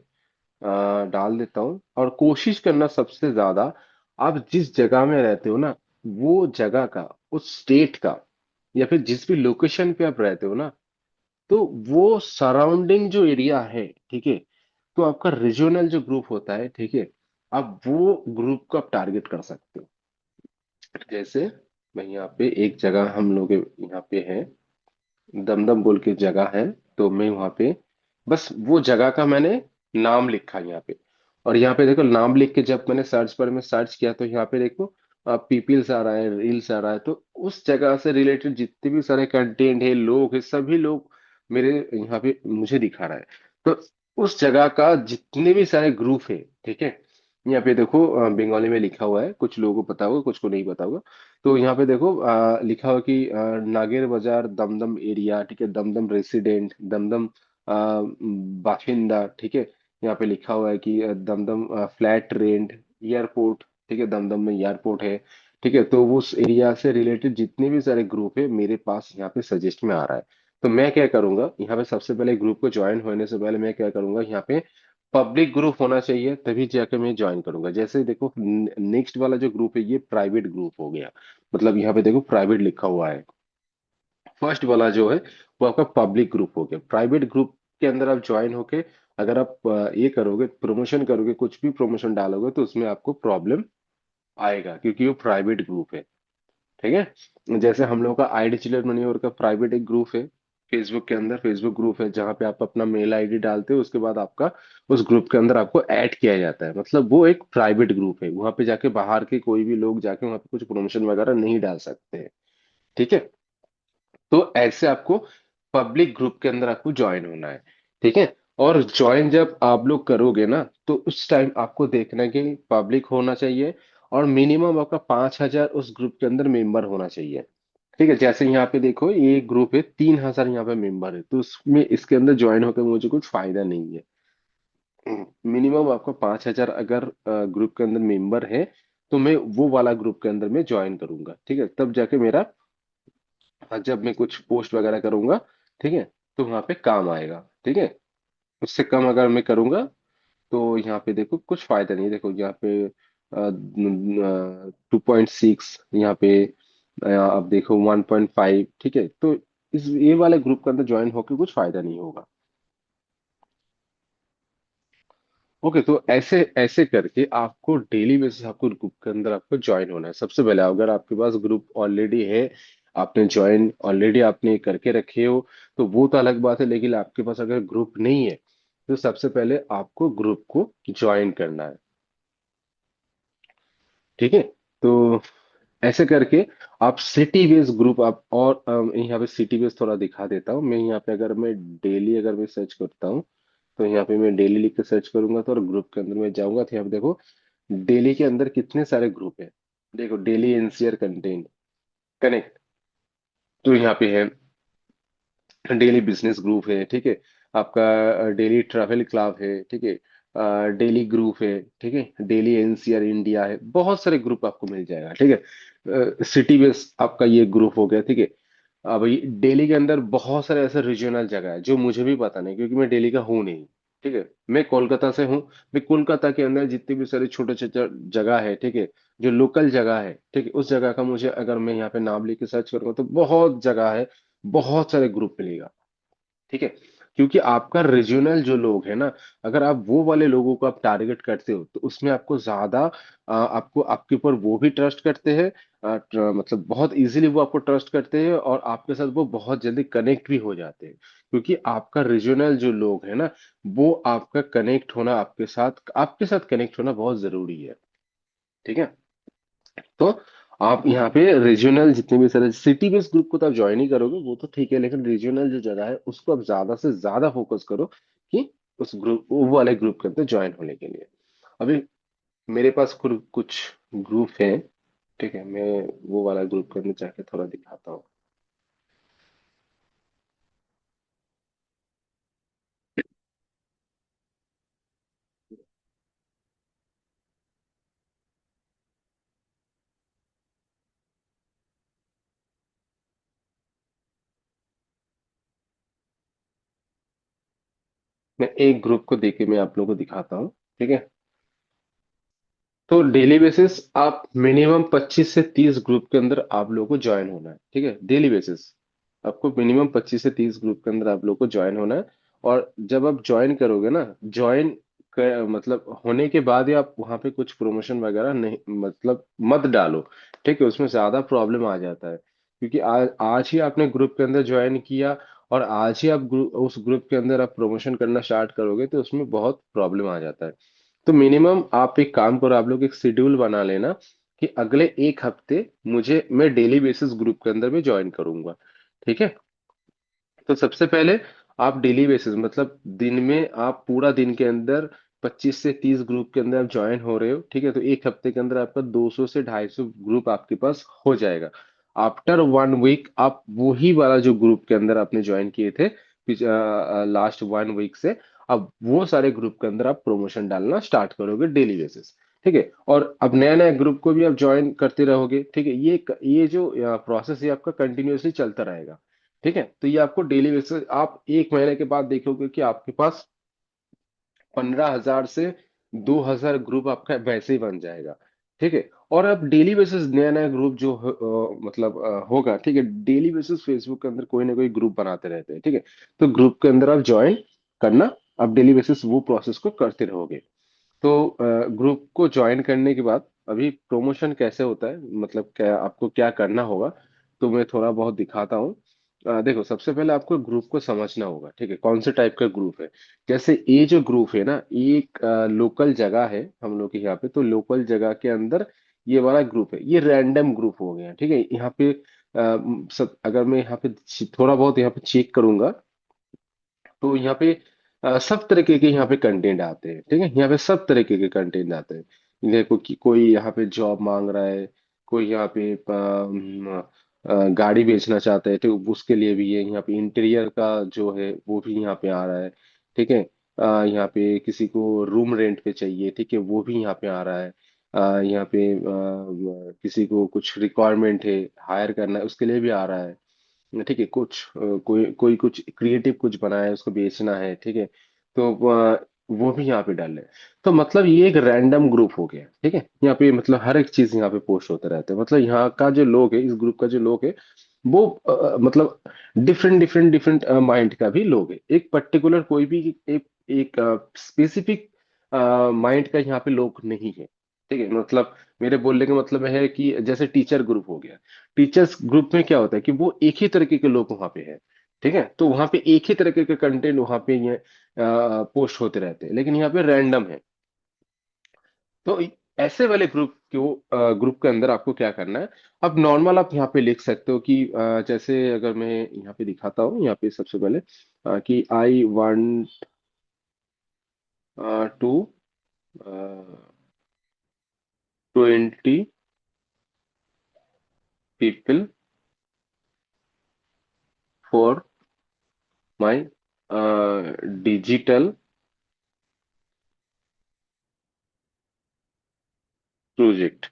डाल देता हूँ, और कोशिश करना सबसे ज्यादा, आप जिस जगह में रहते हो ना, वो जगह का, उस स्टेट का, या फिर जिस भी लोकेशन पे आप रहते हो ना, तो वो सराउंडिंग जो एरिया है, ठीक है, तो आपका रीजनल जो ग्रुप होता है, ठीक है, आप वो ग्रुप को आप टारगेट कर सकते हो। जैसे मैं यहाँ पे एक जगह हम लोग यहाँ पे है, दमदम बोल के जगह है, तो मैं वहां पे बस वो जगह का मैंने नाम लिखा यहाँ पे। और यहाँ पे देखो, नाम लिख के जब मैंने सर्च पर में सर्च किया, तो यहाँ पे देखो पीपल्स आ रहा है, रील्स आ रहा है, तो उस जगह से रिलेटेड जितने भी सारे कंटेंट है, लोग है, सभी लोग मेरे यहाँ पे मुझे दिखा रहा है। तो उस जगह का जितने भी सारे ग्रुप है, ठीक है, यहाँ पे देखो बंगाली में लिखा हुआ है, कुछ लोगों को पता होगा, कुछ को नहीं पता होगा। तो यहाँ पे देखो लिखा हुआ कि नागेर बाजार दमदम एरिया, ठीक है, दमदम रेसिडेंट, दमदम बाशिंदा, ठीक है। यहाँ पे लिखा हुआ है कि दमदम फ्लैट रेंट, एयरपोर्ट, ठीक है, दमदम में एयरपोर्ट है। ठीक है, तो वो उस एरिया से रिलेटेड जितने भी सारे ग्रुप है मेरे पास यहाँ पे सजेस्ट में आ रहा है। तो मैं क्या करूंगा, यहाँ पे सबसे पहले ग्रुप को ज्वाइन होने से पहले मैं क्या करूंगा, यहाँ पे पब्लिक ग्रुप होना चाहिए, तभी जाकर मैं ज्वाइन करूंगा। जैसे देखो, नेक्स्ट वाला जो ग्रुप है ये प्राइवेट ग्रुप हो गया, मतलब यहाँ पे देखो प्राइवेट लिखा हुआ है। फर्स्ट वाला जो है वो आपका पब्लिक ग्रुप हो गया। प्राइवेट ग्रुप के अंदर आप ज्वाइन होके अगर आप ये करोगे, प्रमोशन करोगे, कुछ भी प्रमोशन डालोगे, तो उसमें आपको प्रॉब्लम आएगा, क्योंकि वो प्राइवेट ग्रुप है। ठीक है, जैसे हम लोग का आई डिजिटल मनी और का प्राइवेट एक ग्रुप है, फेसबुक के अंदर फेसबुक ग्रुप है, जहाँ पे आप अपना मेल आईडी डालते हो, उसके बाद आपका उस ग्रुप के अंदर आपको ऐड किया जाता है, मतलब वो एक प्राइवेट ग्रुप है, वहां पे जाके बाहर के कोई भी लोग जाके वहां पे कुछ प्रमोशन वगैरह नहीं डाल सकते हैं। ठीक है। तो ऐसे आपको पब्लिक ग्रुप के अंदर आपको ज्वाइन होना है। ठीक है। और ज्वाइन जब आप लोग करोगे ना, तो उस टाइम आपको देखना है कि पब्लिक होना चाहिए, और मिनिमम आपका 5,000 उस ग्रुप के अंदर मेंबर होना चाहिए। ठीक है, जैसे यहाँ पे देखो ये ग्रुप है, 3,000 यहाँ पे मेंबर है, तो उसमें इसके अंदर ज्वाइन होकर मुझे कुछ फायदा नहीं है। मिनिमम आपका 5,000 अगर ग्रुप के अंदर मेंबर है, तो मैं वो वाला ग्रुप के अंदर में ज्वाइन करूंगा। ठीक है, तब जाके मेरा जब मैं कुछ पोस्ट वगैरह करूंगा, ठीक है, तो वहां पे काम आएगा। ठीक है। उससे कम अगर मैं करूंगा, तो यहाँ पे देखो कुछ फायदा नहीं है। देखो यहाँ पे 2.6, यहाँ पे आप देखो 1.5। ठीक है, तो इस ये वाले ग्रुप के अंदर ज्वाइन होकर कुछ फायदा नहीं होगा। ओके, तो ऐसे ऐसे करके आपको डेली बेसिस आपको ग्रुप के अंदर आपको ज्वाइन होना है। सबसे पहले अगर आपके पास ग्रुप ऑलरेडी है, आपने ज्वाइन ऑलरेडी आपने करके रखे हो, तो वो तो अलग बात है, लेकिन आपके पास अगर ग्रुप नहीं है, तो सबसे पहले आपको ग्रुप को ज्वाइन करना है। ठीक है। तो ऐसे करके आप सिटी बेस्ड ग्रुप आप, और यहाँ पे सिटी बेस्ड थोड़ा दिखा देता हूँ मैं। यहाँ पे अगर मैं डेली अगर मैं सर्च करता हूँ, तो यहाँ पे मैं डेली लिख के सर्च करूंगा, तो और ग्रुप के अंदर मैं जाऊंगा, तो यहाँ पे देखो डेली के अंदर कितने सारे ग्रुप है। देखो, डेली एनसीआर कंटेंट कनेक्ट, तो यहाँ पे है, डेली बिजनेस ग्रुप है, ठीक है, आपका डेली ट्रैवल क्लब है, ठीक है, डेली ग्रुप है, ठीक है, डेली एनसीआर इंडिया है, बहुत सारे ग्रुप आपको मिल जाएगा। ठीक है, सिटी बेस आपका ये ग्रुप हो गया। ठीक है। अब ये दिल्ली के अंदर बहुत सारे ऐसे रीजनल जगह है जो मुझे भी पता नहीं, क्योंकि मैं दिल्ली का हूँ नहीं। ठीक है, मैं कोलकाता से हूँ। मैं कोलकाता के अंदर जितने भी सारे छोटे छोटे जगह है, ठीक है, जो लोकल जगह है, ठीक है, उस जगह का मुझे अगर मैं यहाँ पे नाम लेके सर्च करूंगा, तो बहुत जगह है, बहुत सारे ग्रुप मिलेगा। ठीक है, क्योंकि आपका रीजनल जो लोग है ना, अगर आप वो वाले लोगों को आप टारगेट करते हो, तो उसमें आपको ज्यादा आपको आपके ऊपर वो भी ट्रस्ट करते हैं, मतलब बहुत इजीली वो आपको ट्रस्ट करते हैं, और आपके साथ वो बहुत जल्दी कनेक्ट भी हो जाते हैं, क्योंकि आपका रीजनल जो लोग है ना, वो आपका कनेक्ट होना, आपके साथ कनेक्ट होना बहुत जरूरी है। ठीक है। तो आप यहाँ पे रीजनल जितने भी सारे सिटी बेस्ड ग्रुप को तो आप ज्वाइन ही करोगे, वो तो ठीक है, लेकिन रीजनल जो जगह है उसको आप ज्यादा से ज्यादा फोकस करो कि उस ग्रुप, वो वाले ग्रुप के अंदर ज्वाइन होने के लिए। अभी मेरे पास कुछ ग्रुप है, ठीक है, मैं वो वाला ग्रुप के अंदर जाके थोड़ा दिखाता हूँ। मैं एक ग्रुप को देके मैं आप लोगों को दिखाता हूँ, ठीक है। तो डेली बेसिस आप मिनिमम 25 से 30 ग्रुप के अंदर आप लोगों को ज्वाइन होना है, ठीक है, डेली बेसिस। आपको मिनिमम 25 से 30 ग्रुप के अंदर आप लोगों को ज्वाइन होना है। और जब आप ज्वाइन करोगे ना, ज्वाइन मतलब होने के बाद ही आप वहां पे कुछ प्रमोशन वगैरह नहीं, मतलब मत डालो, ठीक है, उसमें ज्यादा प्रॉब्लम आ जाता है। क्योंकि आज आज ही आपने ग्रुप के अंदर ज्वाइन किया और आज ही आप उस ग्रुप के अंदर आप प्रमोशन करना स्टार्ट करोगे तो उसमें बहुत प्रॉब्लम आ जाता है। तो मिनिमम आप एक काम करो, आप लोग एक शेड्यूल बना लेना कि अगले एक हफ्ते मैं डेली बेसिस ग्रुप के अंदर में ज्वाइन करूंगा, ठीक है। तो सबसे पहले आप डेली बेसिस मतलब दिन में आप पूरा दिन के अंदर 25 से 30 ग्रुप के अंदर आप ज्वाइन हो रहे हो, ठीक है, तो एक हफ्ते के अंदर आपका 200 से 250 ग्रुप आपके पास हो जाएगा। आफ्टर 1 वीक आप वही वाला जो ग्रुप के अंदर आपने ज्वाइन किए थे लास्ट 1 वीक से, अब वो सारे ग्रुप के अंदर आप प्रमोशन डालना स्टार्ट करोगे डेली बेसिस, ठीक है। और अब नया नया ग्रुप को भी आप ज्वाइन करते रहोगे, ठीक है, ये जो प्रोसेस है आपका कंटिन्यूअसली चलता रहेगा, ठीक है। तो ये आपको डेली बेसिस, आप एक महीने के बाद देखोगे कि आपके पास 15,000 से 2,000 ग्रुप आपका वैसे ही बन जाएगा, ठीक है। और अब डेली बेसिस नया नया ग्रुप जो मतलब होगा, ठीक है, डेली बेसिस फेसबुक के अंदर कोई ना कोई ग्रुप बनाते रहते हैं, ठीक है। तो ग्रुप के अंदर आप ज्वाइन करना, आप डेली बेसिस वो प्रोसेस को करते रहोगे। तो ग्रुप को ज्वाइन करने के बाद अभी प्रमोशन कैसे होता है, मतलब क्या आपको क्या करना होगा, तो मैं थोड़ा बहुत दिखाता हूँ। देखो, सबसे पहले आपको ग्रुप को समझना होगा, ठीक है, कौन से टाइप का ग्रुप है। जैसे ये जो ग्रुप है ना, ये एक लोकल जगह है हम लोग के यहाँ पे, तो लोकल जगह के अंदर ये वाला ग्रुप है, ये रैंडम ग्रुप हो गया, ठीक है। यहाँ पे अगर मैं यहाँ पे थोड़ा बहुत यहाँ पे चेक करूंगा, तो यहाँ पे सब तरीके के यहाँ पे कंटेंट आते हैं, ठीक है, यहाँ पे सब तरीके के कंटेंट आते हैं। देखो कि कोई यहाँ पे जॉब मांग रहा है, कोई यहाँ पे गाड़ी बेचना चाहता है, तो उसके लिए भी है। यहाँ पे इंटीरियर का जो है वो भी यहाँ पे आ रहा है, ठीक है। यहाँ पे किसी को रूम रेंट पे चाहिए, ठीक है, वो भी यहाँ पे आ रहा है। यहाँ पे किसी को कुछ रिक्वायरमेंट है, हायर करना है, उसके लिए भी आ रहा है, ठीक है। कोई कोई कुछ क्रिएटिव कुछ बनाया है, उसको बेचना है, ठीक है, तो वो भी यहाँ पे डाल है। तो मतलब ये एक रैंडम ग्रुप हो गया, ठीक है। यहाँ पे मतलब हर एक चीज यहाँ पे पोस्ट होते रहते हैं, मतलब यहाँ का जो लोग है, इस ग्रुप का जो लोग है, वो मतलब डिफरेंट डिफरेंट डिफरेंट माइंड का भी लोग है। एक पर्टिकुलर कोई भी एक स्पेसिफिक माइंड का यहाँ पे लोग नहीं है, ठीक है। मतलब मेरे बोलने का मतलब है कि जैसे टीचर ग्रुप हो गया, टीचर्स ग्रुप में क्या होता है कि वो एक ही तरीके के लोग वहां पे हैं, ठीक है, तो वहां पे एक ही तरीके के कंटेंट वहां पे ये पोस्ट होते रहते हैं, लेकिन यहाँ पे रैंडम है। तो ऐसे वाले ग्रुप के अंदर आपको क्या करना है, अब नॉर्मल आप यहाँ पे लिख सकते हो कि जैसे अगर मैं यहाँ पे दिखाता हूँ, यहाँ पे सबसे पहले कि I want to 20 people for my digital project.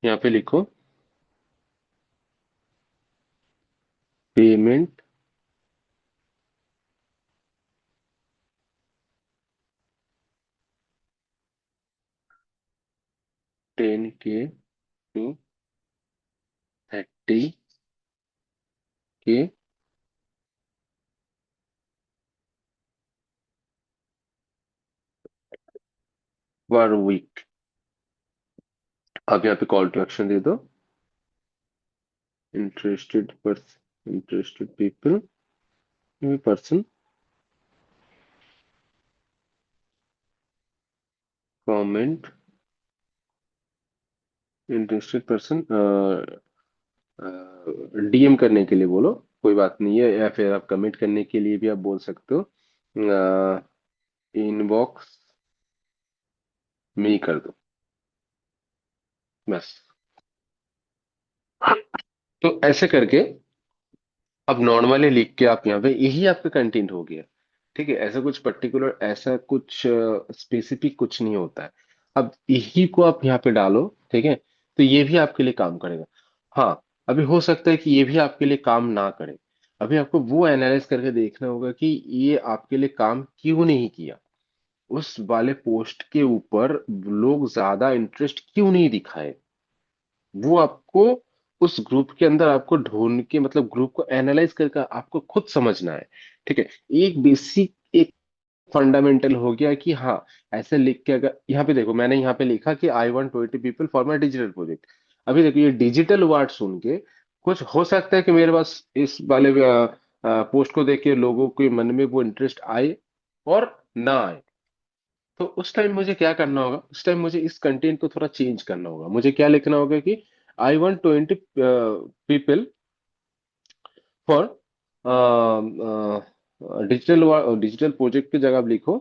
यहाँ पे लिखो पेमेंट 10K टू 30K पर वीक। अब यहाँ पे कॉल टू एक्शन दे दो, interested interested people person comment interested person DM करने के लिए बोलो, कोई बात नहीं है, या फिर आप कमेंट करने के लिए भी आप बोल सकते हो, इनबॉक्स में ही कर दो बस। तो ऐसे करके अब नॉर्मली लिख के आप यहाँ पे, यही आपका कंटेंट हो गया। ठीक है, ऐसा कुछ पर्टिकुलर, ऐसा कुछ स्पेसिफिक कुछ नहीं होता है। अब यही को आप यहाँ पे डालो, ठीक है, तो ये भी आपके लिए काम करेगा। हाँ, अभी हो सकता है कि ये भी आपके लिए काम ना करे। अभी आपको वो एनालाइज करके देखना होगा कि ये आपके लिए काम क्यों नहीं किया, उस वाले पोस्ट के ऊपर लोग ज्यादा इंटरेस्ट क्यों नहीं दिखाए। वो आपको उस ग्रुप के अंदर आपको ढूंढ के, मतलब ग्रुप को एनालाइज करके आपको खुद समझना है। ठीक है, एक बेसिक, एक फंडामेंटल हो गया कि हाँ, ऐसे लिख के, अगर यहाँ पे देखो मैंने यहाँ पे लिखा कि I want 20 people for my digital project. अभी देखो ये डिजिटल वर्ड सुन के कुछ हो सकता है कि मेरे पास इस वाले पोस्ट को देख के लोगों के मन में वो इंटरेस्ट आए और ना आए। तो उस टाइम मुझे क्या करना होगा, उस टाइम मुझे इस कंटेंट को थोड़ा चेंज करना होगा। मुझे क्या लिखना होगा कि I want 20 people for digital digital project की जगह आप लिखो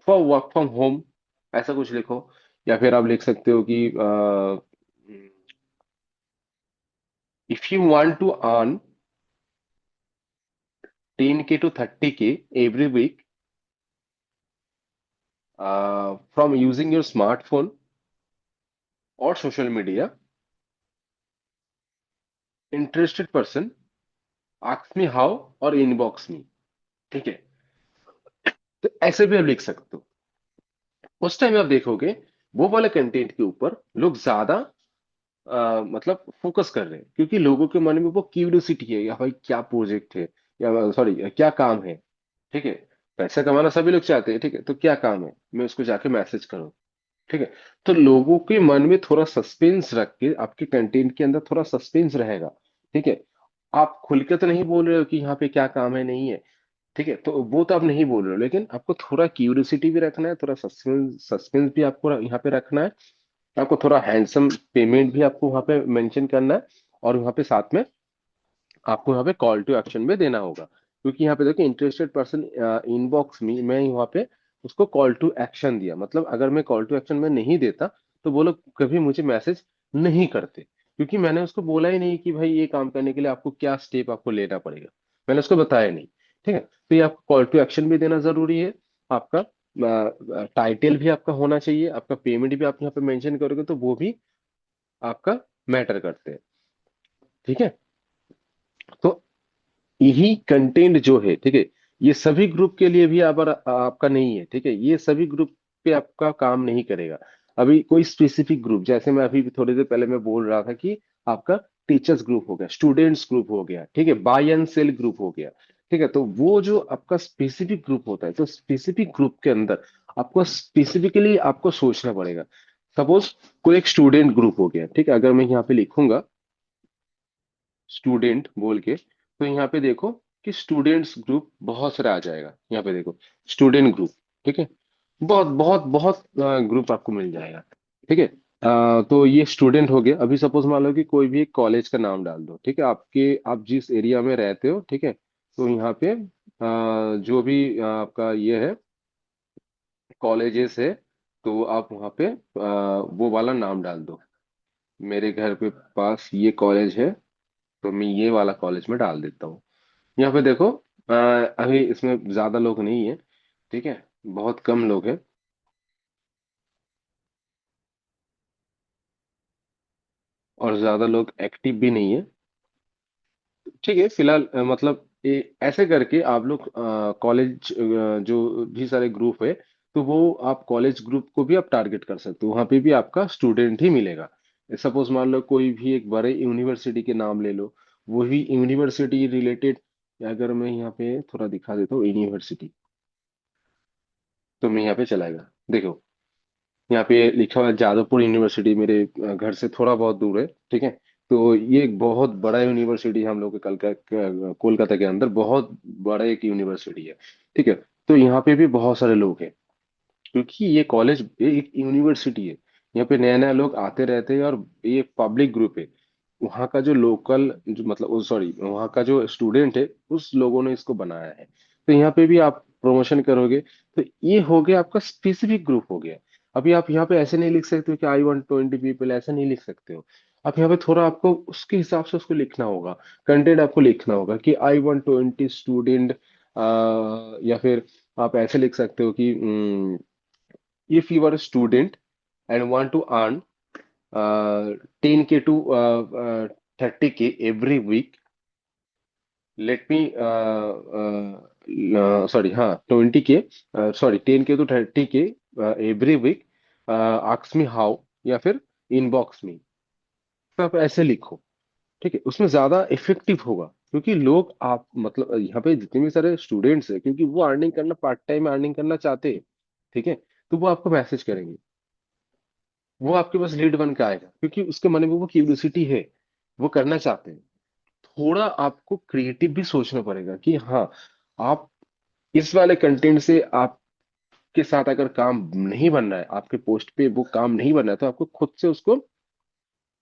फॉर वर्क फ्रॉम होम, ऐसा कुछ लिखो। या फिर आप लिख सकते हो कि if you want to earn 10K to 30K every week from using your smartphone और social media, interested person ask me how और इनबॉक्स मी। ठीक है, तो ऐसे भी आप लिख सकते हो। उस टाइम आप देखोगे वो वाले कंटेंट के ऊपर लोग ज्यादा मतलब फोकस कर रहे हैं, क्योंकि लोगों के मन में वो क्यूरियोसिटी है, या भाई क्या प्रोजेक्ट है, या सॉरी क्या काम है। ठीक है, पैसा कमाना सभी लोग चाहते हैं, ठीक है, तो क्या काम है, मैं उसको जाके मैसेज करूँ। ठीक है, तो लोगों के मन में थोड़ा सस्पेंस रख के आपके कंटेंट के अंदर थोड़ा सस्पेंस रहेगा। ठीक है, आप खुल के तो नहीं बोल रहे हो कि यहाँ पे क्या काम है, नहीं है। ठीक है, तो वो तो आप नहीं बोल रहे हो, लेकिन आपको थोड़ा क्यूरियोसिटी भी रखना है, थोड़ा सस्पेंस सस्पेंस भी आपको यहाँ पे रखना है। आपको थोड़ा हैंडसम पेमेंट भी आपको वहां पे मेंशन करना है। और वहां पे साथ में आपको यहाँ पे कॉल टू एक्शन भी देना होगा, क्योंकि यहाँ पे देखिए इंटरेस्टेड पर्सन इनबॉक्स में, मैं यहाँ पे उसको कॉल टू एक्शन दिया, मतलब अगर मैं कॉल टू एक्शन में नहीं देता तो वो लोग कभी मुझे मैसेज नहीं करते, क्योंकि मैंने उसको बोला ही नहीं कि भाई ये काम करने के लिए आपको क्या स्टेप आपको लेना पड़ेगा। मैंने उसको बताया नहीं। ठीक है, तो ये आपको कॉल टू एक्शन भी देना जरूरी है। आपका टाइटल भी आपका होना चाहिए, आपका पेमेंट भी आप यहाँ पे मेंशन करोगे तो वो भी आपका मैटर करते हैं। ठीक है, तो यही कंटेंट जो है, ठीक है, ये सभी ग्रुप के लिए भी आपका नहीं है। ठीक है, ये सभी ग्रुप पे आपका काम नहीं करेगा। अभी कोई स्पेसिफिक ग्रुप, जैसे मैं अभी थोड़ी देर पहले मैं बोल रहा था कि आपका टीचर्स ग्रुप हो गया, स्टूडेंट्स ग्रुप हो गया, ठीक है, बाय एंड सेल ग्रुप हो गया। ठीक है, तो वो जो आपका स्पेसिफिक ग्रुप होता है, तो स्पेसिफिक ग्रुप के अंदर आपको स्पेसिफिकली आपको सोचना पड़ेगा। सपोज कोई एक स्टूडेंट ग्रुप हो गया, ठीक है, अगर मैं यहाँ पे लिखूंगा स्टूडेंट बोल के, तो यहाँ पे देखो कि स्टूडेंट्स ग्रुप बहुत सारा आ जाएगा। यहाँ पे देखो स्टूडेंट ग्रुप, ठीक है, बहुत बहुत बहुत ग्रुप आपको मिल जाएगा। ठीक है, तो ये स्टूडेंट हो गया। अभी सपोज मान लो कि कोई भी एक कॉलेज का नाम डाल दो, ठीक है, आपके आप जिस एरिया में रहते हो, ठीक है, तो यहाँ पे जो भी आपका ये है कॉलेजेस है, तो आप वहाँ पे वो वाला नाम डाल दो। मेरे घर पे पास ये कॉलेज है, तो मैं ये वाला कॉलेज में डाल देता हूँ। यहाँ पे देखो अभी इसमें ज्यादा लोग नहीं है, ठीक है, बहुत कम लोग हैं, और ज्यादा लोग एक्टिव भी नहीं है। ठीक है, फिलहाल मतलब ऐसे करके आप लोग कॉलेज जो भी सारे ग्रुप है, तो वो आप कॉलेज ग्रुप को भी आप टारगेट कर सकते हो, वहां पे भी आपका स्टूडेंट ही मिलेगा। सपोज मान लो कोई भी एक बड़े यूनिवर्सिटी के नाम ले लो, वही यूनिवर्सिटी रिलेटेड, अगर मैं यहाँ पे थोड़ा दिखा देता हूँ यूनिवर्सिटी, तो मैं यहाँ पे चलाएगा, देखो यहाँ पे लिखा हुआ है जादवपुर यूनिवर्सिटी, मेरे घर से थोड़ा बहुत दूर है। ठीक है, तो ये एक बहुत बड़ा यूनिवर्सिटी है हम लोग के कोलकाता के अंदर, बहुत बड़ा एक यूनिवर्सिटी है। ठीक है, तो यहाँ पे भी बहुत सारे लोग हैं। क्योंकि ये कॉलेज एक यूनिवर्सिटी है। यहाँ पे नए नए लोग आते रहते हैं, और ये पब्लिक ग्रुप है। वहाँ का जो लोकल, जो मतलब सॉरी, वहाँ का जो स्टूडेंट है, उस लोगों ने इसको बनाया है। तो यहाँ पे भी आप प्रमोशन करोगे, तो ये हो गया आपका स्पेसिफिक ग्रुप हो गया। अभी आप यहाँ पे ऐसे नहीं लिख सकते हो कि I want 20 people, ऐसा नहीं लिख सकते हो। आप यहाँ पे थोड़ा आपको उसके हिसाब से उसको लिखना होगा। कंटेंट आपको लिखना होगा कि I want 20 स्टूडेंट, या फिर आप ऐसे लिख सकते हो कि if you are a student and want to earn 10K to 30K every week, let me sorry, हाँ, 20K, sorry, 10K to 30K every week, ask me how, या फिर इनबॉक्स में। तो आप ऐसे लिखो, ठीक है, उसमें ज्यादा इफेक्टिव होगा। क्योंकि लोग, आप मतलब यहाँ पे जितने भी सारे स्टूडेंट्स हैं, क्योंकि वो अर्निंग करना, पार्ट टाइम अर्निंग करना चाहते हैं, ठीक है, तो वो आपको मैसेज करेंगे, वो आपके पास लीड बन के आएगा, क्योंकि उसके मन में वो क्यूरियोसिटी है, वो करना चाहते हैं। थोड़ा आपको क्रिएटिव भी सोचना पड़ेगा कि हाँ, आप इस वाले कंटेंट से आपके साथ अगर काम नहीं बन रहा है, आपके पोस्ट पे वो काम नहीं बन रहा है, तो आपको खुद से उसको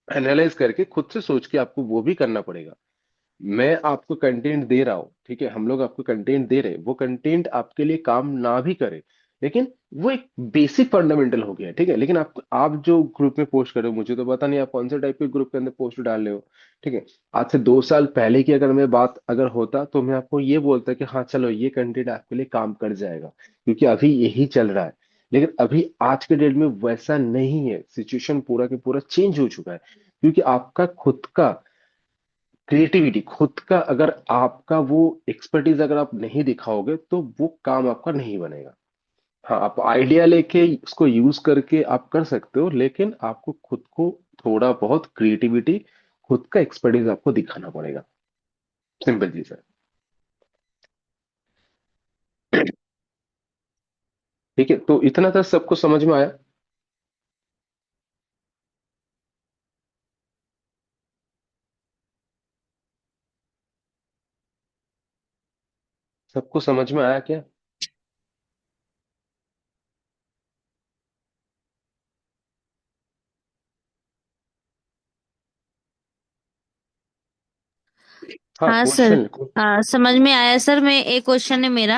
एनालाइज करके, खुद से सोच के आपको वो भी करना पड़ेगा। मैं आपको कंटेंट दे रहा हूँ, ठीक है, हम लोग आपको कंटेंट दे रहे हैं, वो कंटेंट आपके लिए काम ना भी करे, लेकिन वो एक बेसिक फंडामेंटल हो गया, ठीक है। लेकिन आप जो ग्रुप में पोस्ट कर रहे हो, मुझे तो पता नहीं आप कौन से टाइप के ग्रुप के अंदर पोस्ट डाल रहे हो, ठीक है। आज से 2 साल पहले की अगर मैं बात अगर होता, तो मैं आपको ये बोलता कि हाँ चलो, ये कंटेंट आपके लिए काम कर जाएगा, क्योंकि अभी यही चल रहा है। लेकिन अभी आज के डेट में वैसा नहीं है, सिचुएशन पूरा के पूरा चेंज हो चुका है। क्योंकि आपका खुद का क्रिएटिविटी, खुद का, अगर आपका वो एक्सपर्टीज अगर आप नहीं दिखाओगे, तो वो काम आपका नहीं बनेगा। हाँ, आप आइडिया लेके उसको यूज करके आप कर सकते हो, लेकिन आपको खुद को थोड़ा बहुत क्रिएटिविटी, खुद का एक्सपर्टीज आपको दिखाना पड़ेगा। सिंपल चीज है। ठीक है, तो इतना था, सबको समझ में आया? सबको समझ में आया क्या? हाँ, हाँ सर। क्वेश्चन। समझ में आया सर। मैं एक क्वेश्चन है मेरा।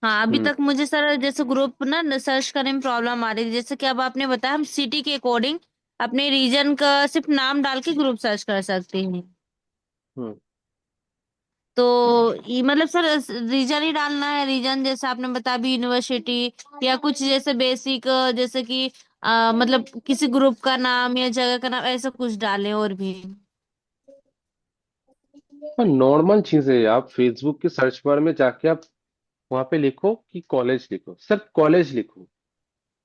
हाँ, अभी हम्म। तक मुझे सर जैसे ग्रुप ना सर्च करने में प्रॉब्लम आ रही थी। जैसे कि अब आपने बताया हम सिटी के अकॉर्डिंग अपने रीजन का सिर्फ नाम डाल के ग्रुप सर्च कर सकते हैं। हम्म। तो ये मतलब सर रीजन ही डालना है, रीजन जैसे आपने बताया भी यूनिवर्सिटी, या कुछ जैसे बेसिक, जैसे कि मतलब किसी ग्रुप का नाम या जगह का नाम, ऐसा कुछ डालें और भी। हाँ, नॉर्मल चीज है। आप फेसबुक के सर्च बार में जाके आप वहां पे लिखो कि कॉलेज, लिखो, सिर्फ कॉलेज लिखो।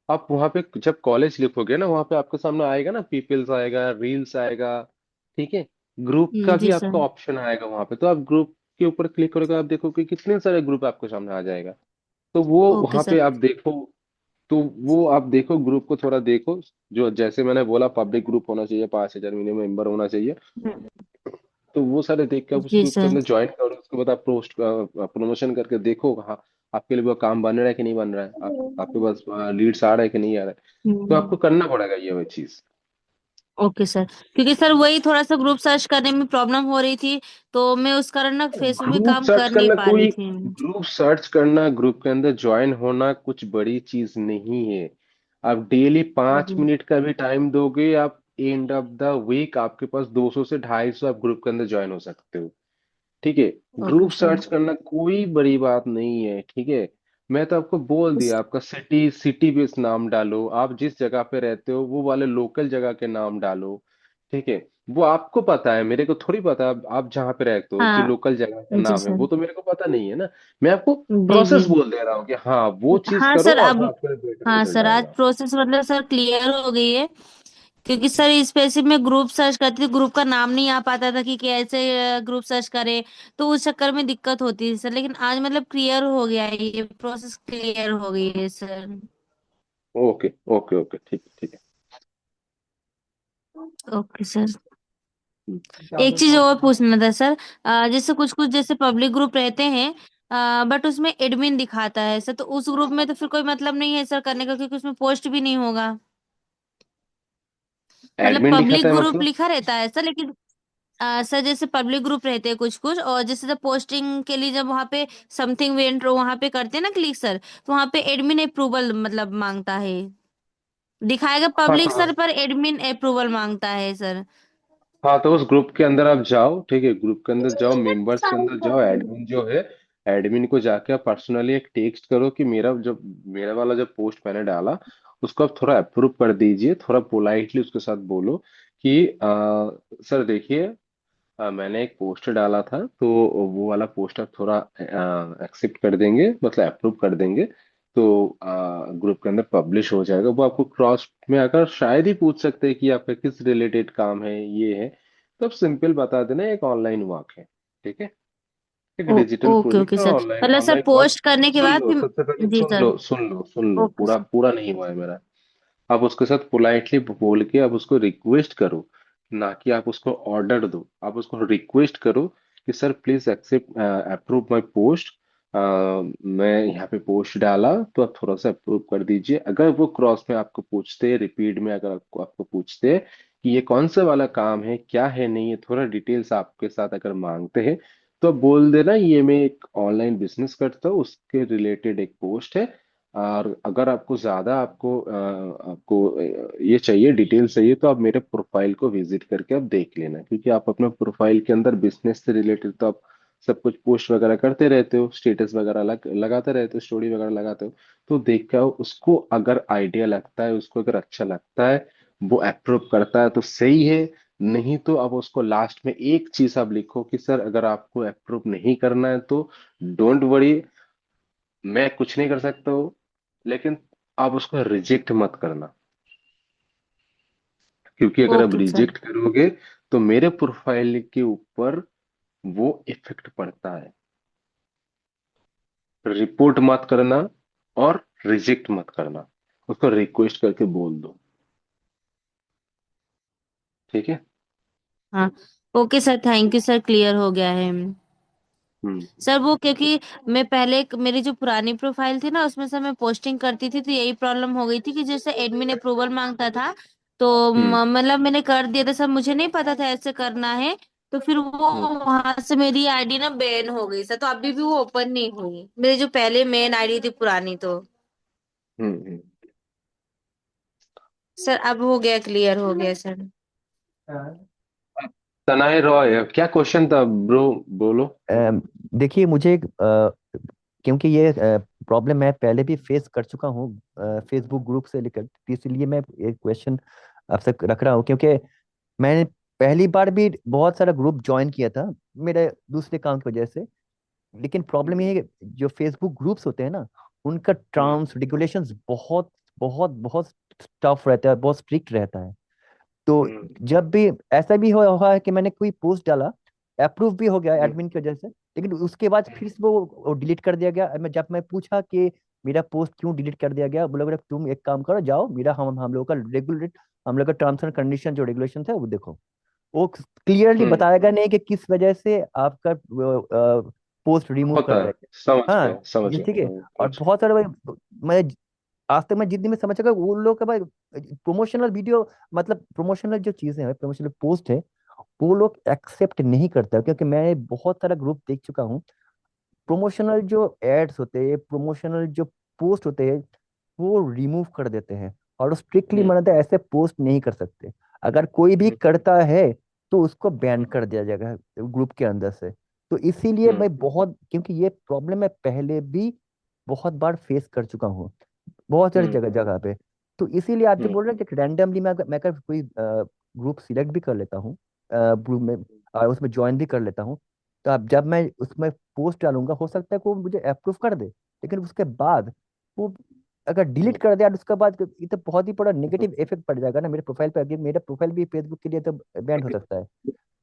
आप वहां पे जब कॉलेज लिखोगे ना, वहां पे आपके सामने आएगा ना, पीपल्स आएगा, रील्स आएगा, ठीक है। ग्रुप का भी जी आपका सर। ऑप्शन आएगा वहां पे, तो आप ग्रुप के ऊपर क्लिक करोगे, आप देखोगे कितने सारे ग्रुप आपके सामने आ जाएगा। तो वो ओके वहां पे सर। आप देखो। तो वो आप देखो, ग्रुप को थोड़ा देखो। जो जैसे मैंने बोला, पब्लिक ग्रुप होना चाहिए, 5,000 मिनिमम मेंबर होना चाहिए। हम्म। तो वो सारे देख के आप उस जी ग्रुप के सर। अंदर ज्वाइन करो, उसके बाद आप पोस्ट प्रमोशन करके देखो, हाँ, आपके लिए वो काम बन रहा है कि नहीं बन रहा है, आपके पास लीड्स आ रहा है कि नहीं आ रहा है। तो आपको हम्म। करना पड़ेगा ये वो चीज। Okay sir. क्योंकि सर वही थोड़ा सा ग्रुप सर्च करने में प्रॉब्लम हो रही थी, तो मैं उस कारण ना फेसबुक पे ग्रुप काम सर्च कर नहीं करना पा रही कोई थी। ग्रुप सर्च करना, ग्रुप के अंदर ज्वाइन होना कुछ बड़ी चीज नहीं है। आप डेली पांच जी। मिनट का भी टाइम दोगे, आप एंड ऑफ द वीक आपके पास 200 से 250 आप ग्रुप के अंदर ज्वाइन हो सकते हो, ठीक है। Okay group sir. सर्च करना कोई बड़ी बात नहीं है, ठीक है। मैं तो आपको बोल दिया, आपका सिटी सिटी बेस्ड नाम डालो, आप जिस जगह पे रहते हो वो वाले लोकल जगह के नाम डालो, ठीक है। वो आपको पता है, मेरे को थोड़ी पता है। आप जहाँ पे रहते हो जो हाँ। लोकल जगह का जी नाम है, सर। वो तो मेरे को पता नहीं है ना। मैं आपको जी जी। प्रोसेस बोल दे रहा हूँ कि हाँ, वो चीज हाँ करो, सर। अब अब आपके लिए बेटर हाँ रिजल्ट सर, आज आएगा। प्रोसेस मतलब सर क्लियर हो गई है। क्योंकि सर स्पेसिफिक में ग्रुप सर्च करती थी, ग्रुप का नाम नहीं आ पाता था कि कैसे ग्रुप सर्च करे। तो उस चक्कर में दिक्कत होती थी सर, लेकिन आज मतलब क्लियर हो गया है, ये प्रोसेस क्लियर हो गई है सर। ओके, ओके, ओके, ठीक है, ठीक है। Okay sir. हम्म। एक चीज और पूछना था सर। जैसे कुछ कुछ जैसे पब्लिक ग्रुप रहते हैं, बट उसमें एडमिन दिखाता है सर, तो उस ग्रुप में तो फिर कोई मतलब नहीं है सर करने का, क्योंकि उसमें पोस्ट भी नहीं होगा। मतलब एडमिन दिखाता पब्लिक है ग्रुप मतलब? लिखा रहता है सर, लेकिन सर जैसे पब्लिक ग्रुप रहते हैं कुछ कुछ, और जैसे जब पोस्टिंग के लिए जब वहाँ पे समथिंग वेंट वहाँ पे करते हैं ना क्लिक सर, तो वहाँ पे एडमिन अप्रूवल मतलब मांगता है। दिखाएगा हाँ पब्लिक तो सर, पर एडमिन अप्रूवल मांगता है सर। हाँ तो उस ग्रुप के अंदर आप जाओ, ठीक है, ग्रुप के अंदर जाओ, मेंबर्स के अंदर जाओ, एडमिन जो है, एडमिन को जाके आप पर्सनली एक टेक्स्ट करो कि मेरा वाला जो पोस्ट मैंने डाला उसको आप थोड़ा अप्रूव कर दीजिए, थोड़ा पोलाइटली उसके साथ बोलो कि सर देखिए, मैंने एक पोस्ट डाला था, तो वो वाला पोस्ट आप थोड़ा एक्सेप्ट कर देंगे, मतलब अप्रूव कर देंगे, तो ग्रुप के अंदर पब्लिश हो जाएगा। वो आपको क्रॉस में आकर शायद ही पूछ सकते हैं कि आपका किस रिलेटेड काम है, ये है, तो आप सिंपल बता देना एक ऑनलाइन वर्क है, ठीक है, एक ओ, डिजिटल ओके ओके प्रोजेक्ट है, सर, ऑनलाइन मतलब सर ऑनलाइन वर्क। पोस्ट करने के सुन बाद लो, फिर। सबसे पहले जी सुन सर। लो, सुन लो, सुन लो, ओके पूरा सर। पूरा नहीं हुआ है मेरा। आप उसके साथ पोलाइटली बोल के आप उसको रिक्वेस्ट करो, ना कि आप उसको ऑर्डर दो, आप उसको रिक्वेस्ट करो कि sir please accept approve my post, मैं यहाँ पे पोस्ट डाला तो आप थोड़ा सा अप्रूव कर दीजिए। अगर वो क्रॉस में आपको पूछते हैं, रिपीट में अगर आपको आपको पूछते हैं कि ये कौन सा वाला काम है, क्या है, नहीं है, थोड़ा डिटेल्स आपके साथ अगर मांगते हैं, तो आप बोल देना ये मैं एक ऑनलाइन बिजनेस करता हूँ, उसके रिलेटेड एक पोस्ट है। और अगर आपको ज्यादा ये चाहिए, डिटेल चाहिए, तो आप मेरे प्रोफाइल को विजिट करके आप देख लेना, क्योंकि आप अपने प्रोफाइल के अंदर बिजनेस से रिलेटेड तो आप सब कुछ पोस्ट वगैरह करते रहते हो, स्टेटस वगैरह लगाते रहते हो, स्टोरी वगैरह लगाते हो, तो देख के आओ, उसको अगर आइडिया लगता है, उसको अगर अच्छा लगता है, वो अप्रूव करता है तो सही है, नहीं तो अब उसको लास्ट में एक चीज आप लिखो कि सर अगर आपको अप्रूव नहीं करना है तो डोंट वरी, मैं कुछ नहीं कर सकता हूँ, लेकिन आप उसको रिजेक्ट मत करना, क्योंकि अगर आप ओके सर। रिजेक्ट करोगे तो मेरे प्रोफाइल के ऊपर वो इफेक्ट पड़ता है। रिपोर्ट मत करना और रिजेक्ट मत करना, उसको रिक्वेस्ट करके बोल दो, ठीक है। हाँ। Okay sir, thank you sir, clear हो गया है। हम्म सर वो क्योंकि मैं पहले मेरी जो पुरानी प्रोफाइल थी ना, उसमें से मैं पोस्टिंग करती थी, तो यही प्रॉब्लम हो गई थी कि जैसे एडमिन अप्रूवल मांगता था, तो हम्म मतलब मैंने कर दिया था सर, मुझे नहीं पता था ऐसे करना है। तो फिर वो हम्म वहां से मेरी आईडी ना बैन हो गई सर, तो अभी भी वो ओपन नहीं हुई, मेरी जो पहले मेन आईडी थी पुरानी तो। हम्म। सर अब हो गया, क्लियर हो गया सर। तनाय रॉय, क्या क्वेश्चन था ब्रो, बोलो। अम, देखिए मुझे क्योंकि ये प्रॉब्लम मैं पहले भी फेस कर चुका हूँ फेसबुक ग्रुप से लेकर, तो इसलिए मैं एक क्वेश्चन आपसे रख रहा हूँ, क्योंकि मैंने पहली बार भी बहुत सारा ग्रुप ज्वाइन किया था मेरे दूसरे काम की वजह से। लेकिन प्रॉब्लम ये है कि जो फेसबुक ग्रुप्स होते हैं ना, उनका हम्म टर्म्स रेगुलेशंस बहुत बहुत बहुत टफ रहता है, बहुत स्ट्रिक्ट रहता है। तो हम्म जब भी ऐसा भी हुआ है कि मैंने कोई पोस्ट डाला, अप्रूव भी हो गया हम्म एडमिन की वजह से, लेकिन उसके बाद फिर से वो डिलीट कर दिया गया। जब मैं पूछा कि मेरा पोस्ट क्यों डिलीट कर दिया गया, बोला बोला तुम एक काम करो, जाओ मेरा हम लोगों का रेगुलेट हम लोग का टर्म्स एंड कंडीशन जो रेगुलेशन है वो देखो। वो क्लियरली हम्म। बताएगा नहीं कि किस वजह से आपका पोस्ट रिमूव कर होता दिया है, समझ गया। हाँ, गया, समझ ये गया, ठीक है। और समझ। बहुत सारे भाई, मैं आज तक मैं जितनी में समझ सका वो लोग का भाई प्रमोशनल वीडियो, मतलब प्रमोशनल जो चीजें हैं, प्रमोशनल पोस्ट है, वो लोग एक्सेप्ट नहीं करता, क्योंकि मैं बहुत सारा ग्रुप देख चुका हूँ। प्रमोशनल जो एड्स होते हैं, प्रमोशनल जो पोस्ट होते हैं, वो रिमूव कर देते हैं, और स्ट्रिक्टली हम्म मना है ऐसे पोस्ट नहीं कर सकते। अगर कोई भी हम्म करता है तो उसको बैन कर दिया जाएगा ग्रुप के अंदर से। तो इसीलिए हम्म मैं बहुत, क्योंकि ये प्रॉब्लम मैं पहले भी बहुत बार फेस कर चुका हूँ, बहुत सारी हम्म जगह जगह पे। तो इसीलिए आप जो हम्म बोल रहे हैं कि रैंडमली मैं अगर कोई ग्रुप सिलेक्ट भी कर लेता हूँ, ग्रुप में उसमें ज्वाइन भी कर लेता हूँ, तो अब जब मैं उसमें पोस्ट डालूंगा, हो सकता है कि वो मुझे अप्रूव कर दे, लेकिन उसके बाद वो अगर डिलीट हम्म कर दे और उसके बाद ये तो बहुत ही बड़ा हम्म नेगेटिव इफेक्ट पड़ जाएगा ना मेरे प्रोफाइल पे। अगर मेरा प्रोफाइल भी फेसबुक के लिए तो बैंड हो सकता है।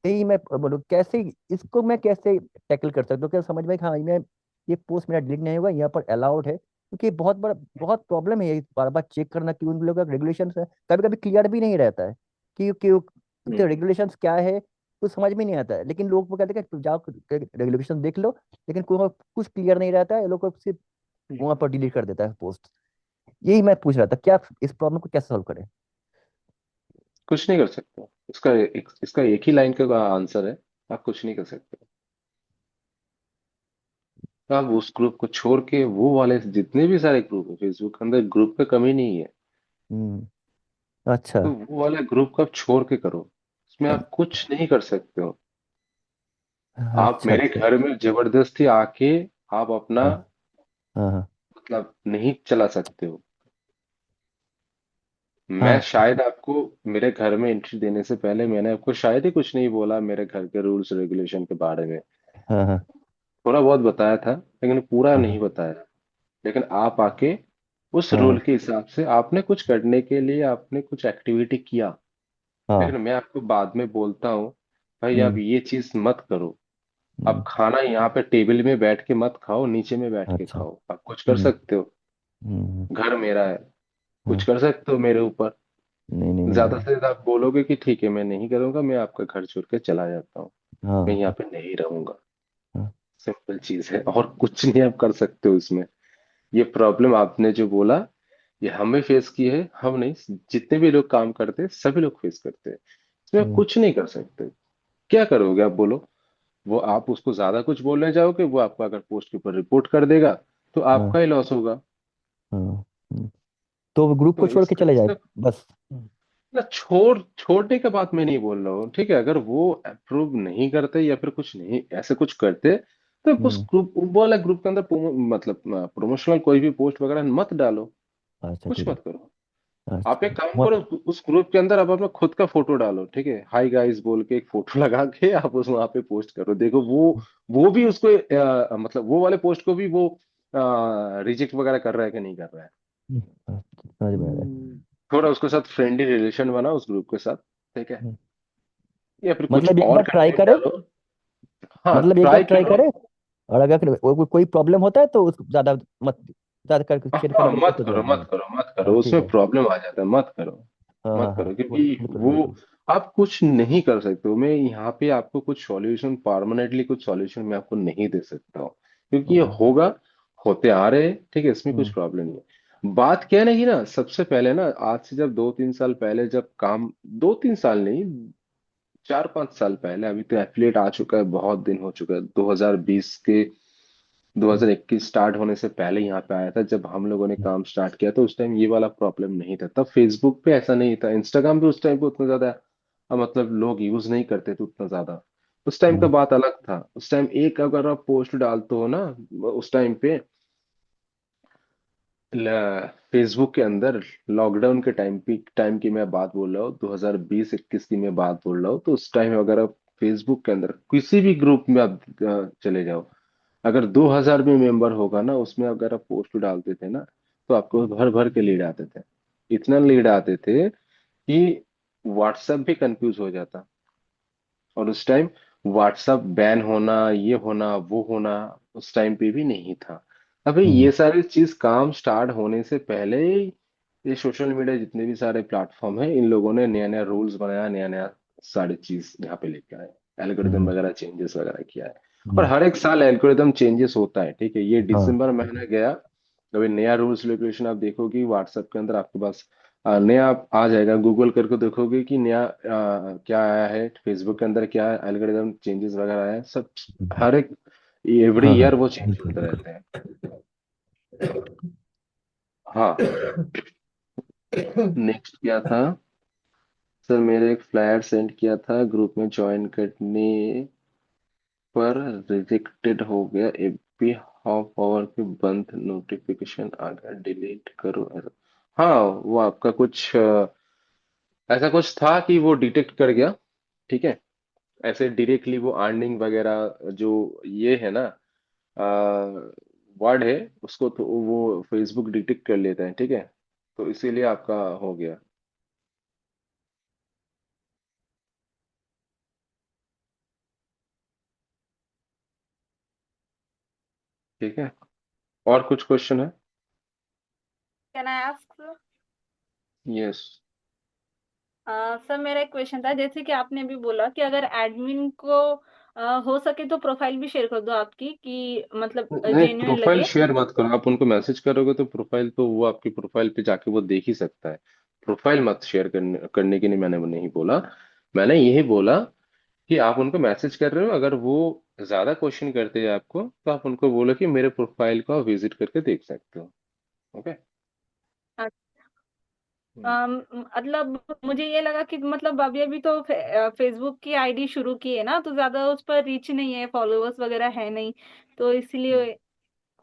यही मैं बोलूँ, कैसे इसको मैं कैसे टैकल कर सकता हूँ, क्या समझ में कि हाँ मैं ये पोस्ट मेरा डिलीट नहीं होगा, यहाँ पर अलाउड है, क्योंकि बहुत बड़ा बहुत प्रॉब्लम है ये बार बार चेक करना कि उन लोगों का रेगुलेशन है कभी कभी क्लियर भी नहीं रहता है कि हम्म तो रेगुलेशंस क्या है। कुछ समझ में नहीं आता है, लेकिन लोग वो कहते हैं कि जाओ रेगुलेशन देख लो, लेकिन कुछ क्लियर नहीं रहता है, लोग को सिर्फ वहां पर डिलीट कर देता है पोस्ट। यही मैं पूछ रहा था, क्या इस प्रॉब्लम को कैसे सॉल्व करें? कुछ नहीं कर सकते, इसका एक ही लाइन का आंसर है, आप कुछ नहीं कर सकते। आप उस ग्रुप को छोड़ के वो वाले जितने भी सारे ग्रुप है फेसबुक के अंदर, ग्रुप पे कमी नहीं है, हम्म। अच्छा। तो वो वाले ग्रुप को आप छोड़ के करो, उसमें आप कुछ नहीं कर सकते हो। आप अच्छा मेरे अच्छा। घर में जबरदस्ती आके आप अपना हाँ हाँ हाँ मतलब नहीं चला सकते हो। मैं हाँ शायद आपको मेरे घर में एंट्री देने से पहले मैंने आपको शायद ही कुछ नहीं बोला मेरे घर के रूल्स रेगुलेशन के बारे में। हाँ हाँ थोड़ा बहुत बताया था लेकिन पूरा हाँ नहीं बताया। लेकिन आप आके उस रूल हाँ के हिसाब से आपने कुछ करने के लिए आपने कुछ एक्टिविटी किया। हाँ। लेकिन मैं आपको बाद में बोलता हूँ, भाई आप हम्म ये चीज मत करो। आप हम्म। खाना यहाँ पे टेबल में बैठ के मत खाओ, नीचे में बैठ के अच्छा। खाओ। आप कुछ कर सकते हो, हम्म। घर मेरा है, कुछ हाँ। कर सकते हो मेरे ऊपर। नहीं नहीं नहीं ज्यादा नहीं। से ज्यादा आप बोलोगे कि ठीक है मैं नहीं करूंगा, मैं आपका घर छोड़ के चला जाता हूँ, मैं यहाँ हाँ पे नहीं रहूंगा। हाँ। सिंपल चीज है और कुछ नहीं आप कर सकते हो इसमें। ये प्रॉब्लम आपने जो बोला, ये हमें फेस की है, हम नहीं, जितने भी लोग काम करते हैं सभी लोग फेस करते हैं। इसमें आप हम्म, कुछ नहीं कर सकते। क्या करोगे आप बोलो? वो आप उसको ज्यादा कुछ बोलने जाओगे, वो आपको अगर पोस्ट के ऊपर रिपोर्ट कर देगा तो हाँ आपका ही लॉस होगा। हाँ। तो ग्रुप को तो छोड़ के इसका चले जाए इसका बस? ना, छोड़ने का बात मैं नहीं बोल रहा हूँ, ठीक है? अगर वो अप्रूव नहीं करते या फिर कुछ नहीं ऐसे कुछ करते, तो उस हम्म। ग्रुप वो वाला ग्रुप के अंदर मतलब प्रमोशनल कोई भी पोस्ट वगैरह मत डालो, अच्छा कुछ ठीक है। मत करो। आप अच्छा एक काम करो, मत। उस ग्रुप के अंदर आप अपना खुद का फोटो डालो, ठीक है? हाय गाइस बोल के एक फोटो लगा के आप उस वहां पे पोस्ट करो, देखो वो भी उसको मतलब वो वाले पोस्ट को भी वो रिजेक्ट वगैरह कर रहा है कि नहीं कर रहा है। समझ में आ रहा है। थोड़ा उसके साथ फ्रेंडली रिलेशन बनाओ उस ग्रुप के साथ, ठीक है? हम्म। या फिर कुछ मतलब एक और बार ट्राई कंटेंट करे, डालो। हाँ मतलब एक बार ट्राई ट्राई करो। करे, और अगर कोई प्रॉब्लम होता है तो उसको ज्यादा मत, ज्यादा कर शेयर हाँ करने की मत जरूरत नहीं करो है। मत करो मत हाँ करो, ठीक उसमें है। प्रॉब्लम आ जाता है, मत करो। हाँ हाँ मत हाँ, करो क्योंकि बिल्कुल वो बिल्कुल। आप कुछ नहीं कर सकते हो। मैं यहाँ पे आपको कुछ सॉल्यूशन परमानेंटली कुछ सॉल्यूशन मैं आपको नहीं दे सकता हूँ, क्योंकि ये हम्म होगा, होते आ रहे हैं, ठीक है? इसमें कुछ हम्म प्रॉब्लम नहीं है। बात क्या है ना कि ना सबसे पहले ना, आज से जब 2-3 साल पहले जब काम, 2-3 साल नहीं, 4-5 साल पहले, अभी तो एफिलिएट आ चुका है, बहुत दिन हो चुका है, 2020 के, हम्म 2021 स्टार्ट होने से पहले यहाँ पे आया था। जब हम लोगों ने काम स्टार्ट किया तो उस टाइम ये वाला प्रॉब्लम नहीं था। तब फेसबुक पे ऐसा नहीं था, इंस्टाग्राम पे उस टाइम पे उतना ज्यादा मतलब लोग यूज नहीं करते थे उतना ज्यादा। उस टाइम का हम्म बात अलग था। उस टाइम एक अगर आप पोस्ट डालते हो ना, उस टाइम पे फेसबुक के अंदर, लॉकडाउन के टाइम की मैं बात बोल रहा हूँ, 2020-21 की मैं बात बोल रहा हूँ, तो उस टाइम अगर आप फेसबुक के अंदर किसी भी ग्रुप में आप चले जाओ, अगर 2000 भी मेंबर होगा ना उसमें, अगर आप पोस्ट डालते थे ना, तो आपको भर भर के लीड आते थे। इतना लीड आते थे कि व्हाट्सएप भी कंफ्यूज हो जाता। और उस टाइम व्हाट्सएप बैन होना, ये होना वो होना, उस टाइम पे भी नहीं था। अभी हम्म ये सारी चीज काम स्टार्ट होने से पहले ही ये सोशल मीडिया जितने भी सारे प्लेटफॉर्म है, इन लोगों ने नया नया रूल्स बनाया, नया नया सारी चीज यहाँ पे लेके आए, एल्गोरिदम हम्म वगैरह चेंजेस वगैरह किया है। और हम्म, हर एक साल एल्गोरिदम चेंजेस होता है, ठीक है? ये हाँ दिसंबर महीना गया, अभी नया रूल्स रेगुलेशन आप देखोगे व्हाट्सएप के अंदर आपके पास नया आ जाएगा। गूगल करके देखोगे कि नया क्या आया है, फेसबुक के अंदर क्या एल्गोरिदम चेंजेस वगैरह आया है, सब हर एक एवरी हाँ हाँ, ईयर वो चेंज बिल्कुल होते बिल्कुल। रहते हैं। हाँ। नेक्स्ट क्या था? सर मेरे एक फ्लायर सेंड किया था, ग्रुप में ज्वाइन करने पर रिजेक्टेड हो गया, एपी हाफ आवर के बंद, नोटिफिकेशन आ गया, डिलीट करो हाँ, वो आपका कुछ ऐसा कुछ था कि वो डिटेक्ट कर गया, ठीक है? ऐसे डायरेक्टली वो अर्निंग वगैरह जो ये है ना वर्ड है, उसको तो वो फेसबुक डिटेक्ट कर लेता है, ठीक है? तो इसीलिए आपका हो गया, ठीक है? और कुछ क्वेश्चन है? Can I ask? Yes. Sir मेरा एक क्वेश्चन था, जैसे कि आपने अभी बोला कि अगर एडमिन को हो सके तो प्रोफाइल भी शेयर कर दो आपकी, कि मतलब नहीं, जेन्युइन प्रोफाइल लगे। शेयर मत करो। आप उनको मैसेज करोगे तो प्रोफाइल तो वो आपकी प्रोफाइल पे जाके वो देख ही सकता है। प्रोफाइल मत शेयर करने के लिए मैंने वो नहीं बोला। मैंने यही बोला कि आप उनको मैसेज कर रहे हो, अगर वो ज्यादा क्वेश्चन करते हैं आपको तो आप उनको बोलो कि मेरे प्रोफाइल को आप विजिट करके देख सकते हो। ओके। मतलब मुझे ये लगा कि मतलब अभी अभी तो फेसबुक की आईडी शुरू की है ना, तो ज्यादा उस पर रीच नहीं है, फॉलोअर्स वगैरह है नहीं, तो इसलिए।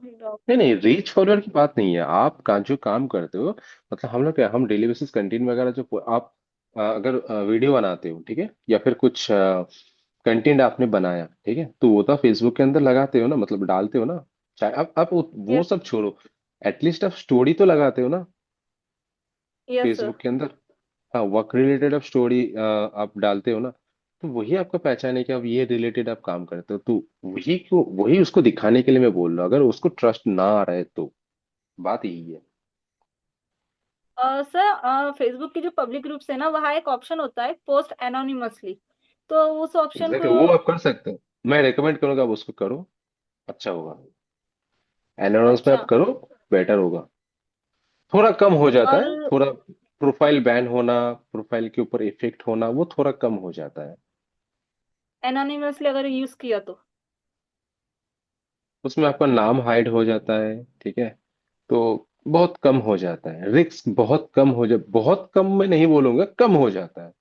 नहीं नहीं, रीच फॉरवर्ड की बात नहीं है। आप जो काम करते हो, मतलब हम लोग क्या, हम डेली बेसिस कंटेंट वगैरह जो आप अगर वीडियो बनाते हो, ठीक है, या फिर कुछ कंटेंट आपने बनाया, ठीक है, तो वो तो फेसबुक के अंदर लगाते हो ना, मतलब डालते हो ना। चाहे आप वो यस। सब छोड़ो, एटलीस्ट आप स्टोरी तो लगाते हो ना यस सर। फेसबुक के अंदर। हाँ, वर्क रिलेटेड आप स्टोरी आप डालते हो ना, तो वही आपका पहचान है कि आप ये रिलेटेड आप काम करते हो। तो वही उसको दिखाने के लिए मैं बोल रहा हूँ। अगर उसको ट्रस्ट ना आ रहा है तो बात यही है। सर फेसबुक की जो पब्लिक ग्रुप्स है ना, वहाँ एक ऑप्शन होता है पोस्ट एनोनिमसली, तो उस ऑप्शन एग्जैक्टली, को। वो आप कर सकते हो। मैं रेकमेंड करूंगा आप उसको करो, अच्छा होगा। एनाउंस में अच्छा। आप करो, बेटर होगा। थोड़ा कम हो जाता और है, थोड़ा प्रोफाइल बैन होना, प्रोफाइल के ऊपर इफेक्ट होना, वो थोड़ा कम हो जाता है। एनोनिमसली अगर यूज किया तो। उसमें आपका नाम हाइड हो जाता है, ठीक है, तो बहुत कम हो जाता है, रिस्क बहुत कम हो जा, बहुत कम मैं नहीं बोलूंगा, कम हो जाता है।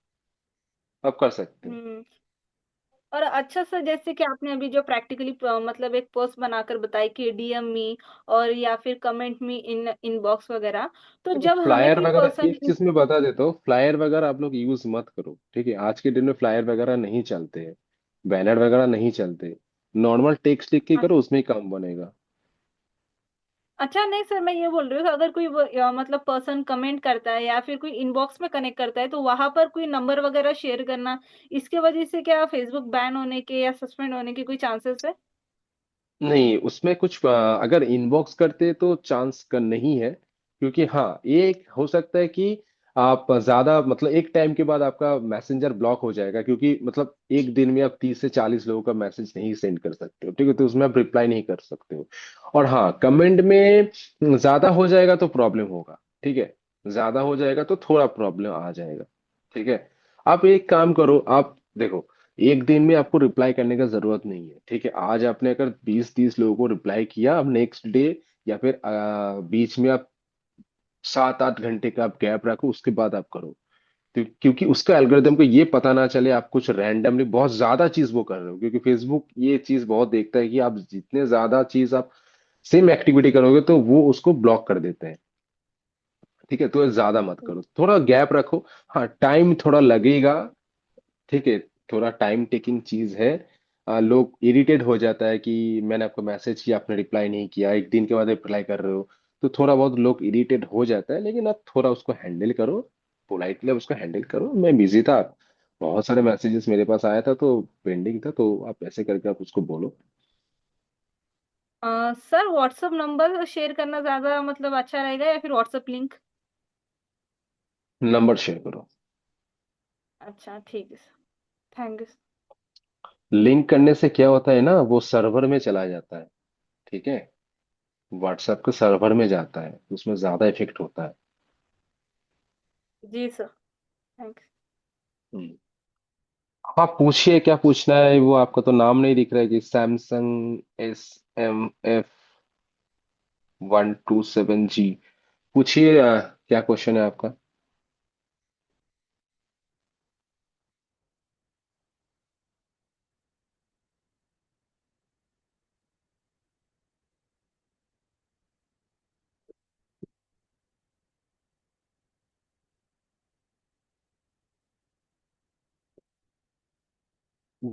आप कर सकते हो। हम्म। और अच्छा सर, जैसे कि आपने अभी जो प्रैक्टिकली मतलब एक पोस्ट बनाकर बताई कि डीएम मी और या फिर कमेंट मी इन इनबॉक्स वगैरह, तो देखो, जब हमें फ्लायर कोई वगैरह पर्सन। एक चीज मैं बता देता हूँ, फ्लायर वगैरह आप लोग यूज मत करो, ठीक है। आज के दिन में फ्लायर वगैरह नहीं चलते हैं, बैनर वगैरह नहीं चलते। नॉर्मल टेक्स्ट लिख के करो, उसमें ही काम बनेगा। अच्छा नहीं सर, मैं ये बोल रही हूँ कि अगर कोई मतलब पर्सन कमेंट करता है या फिर कोई इनबॉक्स में कनेक्ट करता है, तो वहां पर कोई नंबर वगैरह शेयर करना, इसके वजह से क्या फेसबुक बैन होने के या सस्पेंड होने के कोई चांसेस है? नहीं, उसमें कुछ अगर इनबॉक्स करते तो चांस का नहीं है, क्योंकि हाँ, ये एक हो सकता है कि आप ज्यादा, मतलब एक टाइम के बाद आपका मैसेंजर ब्लॉक हो जाएगा, क्योंकि मतलब एक दिन में आप 30 से 40 लोगों का मैसेज नहीं सेंड कर सकते हो, ठीक है, तो उसमें आप रिप्लाई नहीं कर सकते हो। और हाँ, कमेंट में ज्यादा हो जाएगा तो प्रॉब्लम होगा, ठीक है, ज्यादा हो जाएगा तो थोड़ा प्रॉब्लम आ जाएगा, ठीक है। आप एक काम करो, आप देखो, एक दिन में आपको रिप्लाई करने का जरूरत नहीं है, ठीक है। आज आपने अगर 20-30 लोगों को रिप्लाई किया, अब नेक्स्ट डे या फिर बीच में आप 7-8 घंटे का आप गैप रखो, उसके बाद आप करो। तो क्योंकि उसका एल्गोरिदम को ये पता ना चले आप कुछ रैंडमली बहुत ज्यादा चीज वो कर रहे हो, क्योंकि फेसबुक ये चीज बहुत देखता है कि आप जितने ज्यादा चीज आप सेम एक्टिविटी करोगे तो वो उसको ब्लॉक कर देते हैं, ठीक है। तो ये ज्यादा मत करो, थोड़ा गैप रखो। हाँ, टाइम थोड़ा लगेगा, ठीक है, थोड़ा टाइम टेकिंग चीज है। लोग इरिटेट हो जाता है कि मैंने आपको मैसेज किया, आपने रिप्लाई नहीं किया, एक दिन के बाद रिप्लाई कर रहे हो, तो थोड़ा बहुत लोग इरिटेट हो जाता है। लेकिन आप थोड़ा उसको हैंडल करो, पोलाइटली उसको हैंडल करो। मैं बिजी था, बहुत सारे मैसेजेस मेरे पास आया था तो पेंडिंग था, तो आप ऐसे करके आप उसको बोलो। सर व्हाट्सएप नंबर शेयर करना ज्यादा मतलब अच्छा रहेगा या फिर व्हाट्सएप लिंक? नंबर शेयर करो। अच्छा ठीक है सर, थैंक यू। लिंक करने से क्या होता है ना, वो सर्वर में चला जाता है, ठीक है, व्हाट्सएप के सर्वर में जाता है, उसमें ज्यादा इफेक्ट होता है। जी सर, थैंक यू। हम्म। आप पूछिए क्या पूछना है, वो आपका तो नाम नहीं दिख रहा है कि SAMSF127G। पूछिए, क्या क्वेश्चन है आपका।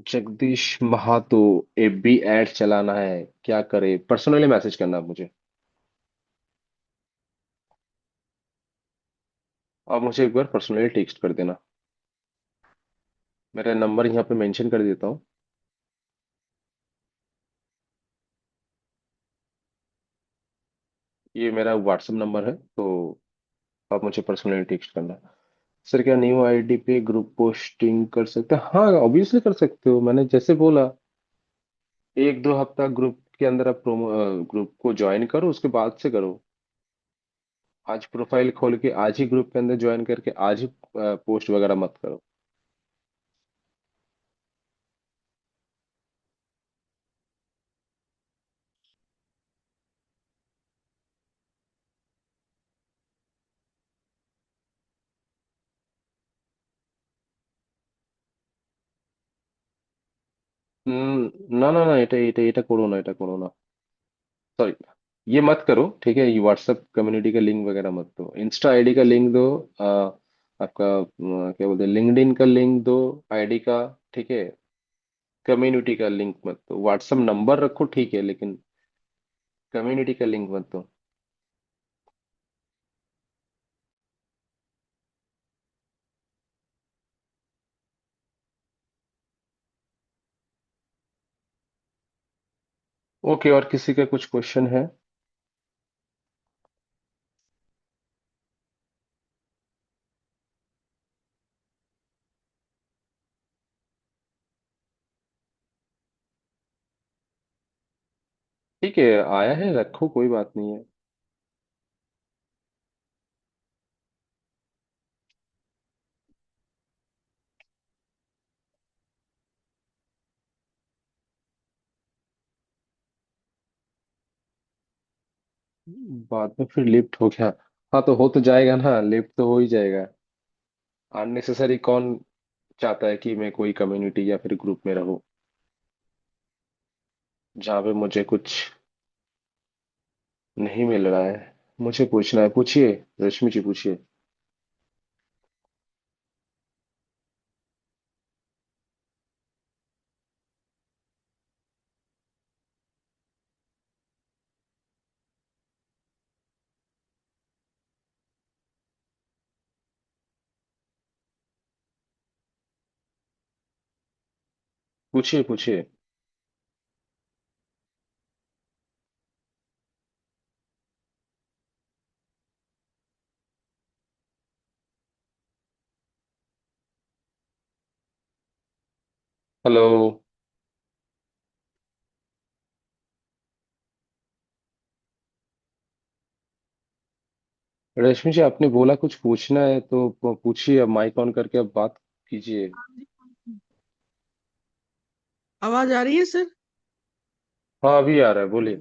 जगदीश महातो, FB एड चलाना है, क्या करे, पर्सनली मैसेज करना आप मुझे। आप मुझे एक बार पर्सनली टेक्स्ट कर देना। मेरा नंबर यहाँ पे मेंशन कर देता हूँ, ये मेरा व्हाट्सएप नंबर है, तो आप मुझे पर्सनली टेक्स्ट करना। सर क्या न्यू आईडी पे ग्रुप पोस्टिंग कर सकते हैं? हाँ, ऑब्वियसली कर सकते हो। मैंने जैसे बोला, 1-2 हफ्ता ग्रुप के अंदर आप प्रोमो ग्रुप को ज्वाइन करो, उसके बाद से करो। आज प्रोफाइल खोल के आज ही ग्रुप के अंदर ज्वाइन करके आज ही पोस्ट वगैरह मत करो। না না না, এটা করো না, এটা করো ना। सॉरी, ये मत करो, ठीक है? ये व्हाट्सएप कम्युनिटी का लिंक वगैरह मत दो, इंस्टा आईडी का लिंक दो। आपका क्या बोलते हैं, लिंक्डइन का लिंक दो आईडी का, ठीक है? कम्युनिटी का लिंक मत दो। व्हाट्सएप नंबर रखो, ठीक है, लेकिन कम्युनिटी का लिंक मत दो। ओके, और किसी का कुछ क्वेश्चन है? ठीक है, आया है, रखो, कोई बात नहीं है। बाद में फिर लिफ्ट हो गया। हाँ, तो हो तो जाएगा ना, लिफ्ट तो हो ही जाएगा। अननेसेसरी कौन चाहता है कि मैं कोई कम्युनिटी या फिर ग्रुप में रहूं जहाँ पे मुझे कुछ नहीं मिल रहा है? मुझे पूछना है, पूछिए। रश्मि जी, पूछिए। पूछिए पूछिए। हेलो। रश्मि जी, आपने बोला कुछ पूछना है तो पूछिए, अब माइक ऑन करके अब बात कीजिए। आवाज आ रही है सर? हाँ, अभी आ रहा है, बोलिए।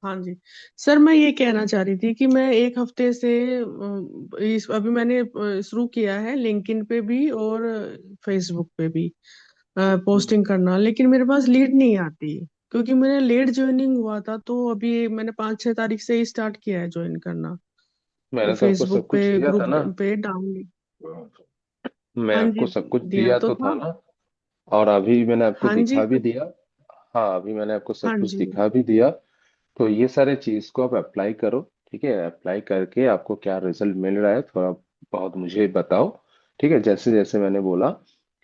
हाँ जी। सर मैं ये कहना चाह रही थी कि मैं एक हफ्ते से इस अभी मैंने शुरू किया है लिंक्डइन पे भी और फेसबुक पे भी पोस्टिंग करना, लेकिन मेरे पास लीड नहीं आती। क्योंकि मैंने लेट ज्वाइनिंग हुआ था, तो अभी मैंने 5-6 तारीख से ही स्टार्ट किया है ज्वाइन करना। मैंने तो आपको सब फेसबुक पे कुछ दिया था ग्रुप ना। पे डाउन। मैं हाँ जी, आपको सब कुछ दिया दिया तो तो था था। ना। और अभी मैंने आपको हाँ जी दिखा भी सर। दिया। हाँ, अभी मैंने आपको सब हाँ कुछ जी। दिखा भी दिया। तो ये सारे चीज को आप अप्लाई करो, ठीक है? अप्लाई करके आपको क्या रिजल्ट मिल रहा है, थोड़ा बहुत मुझे बताओ। ठीक है, जैसे जैसे मैंने बोला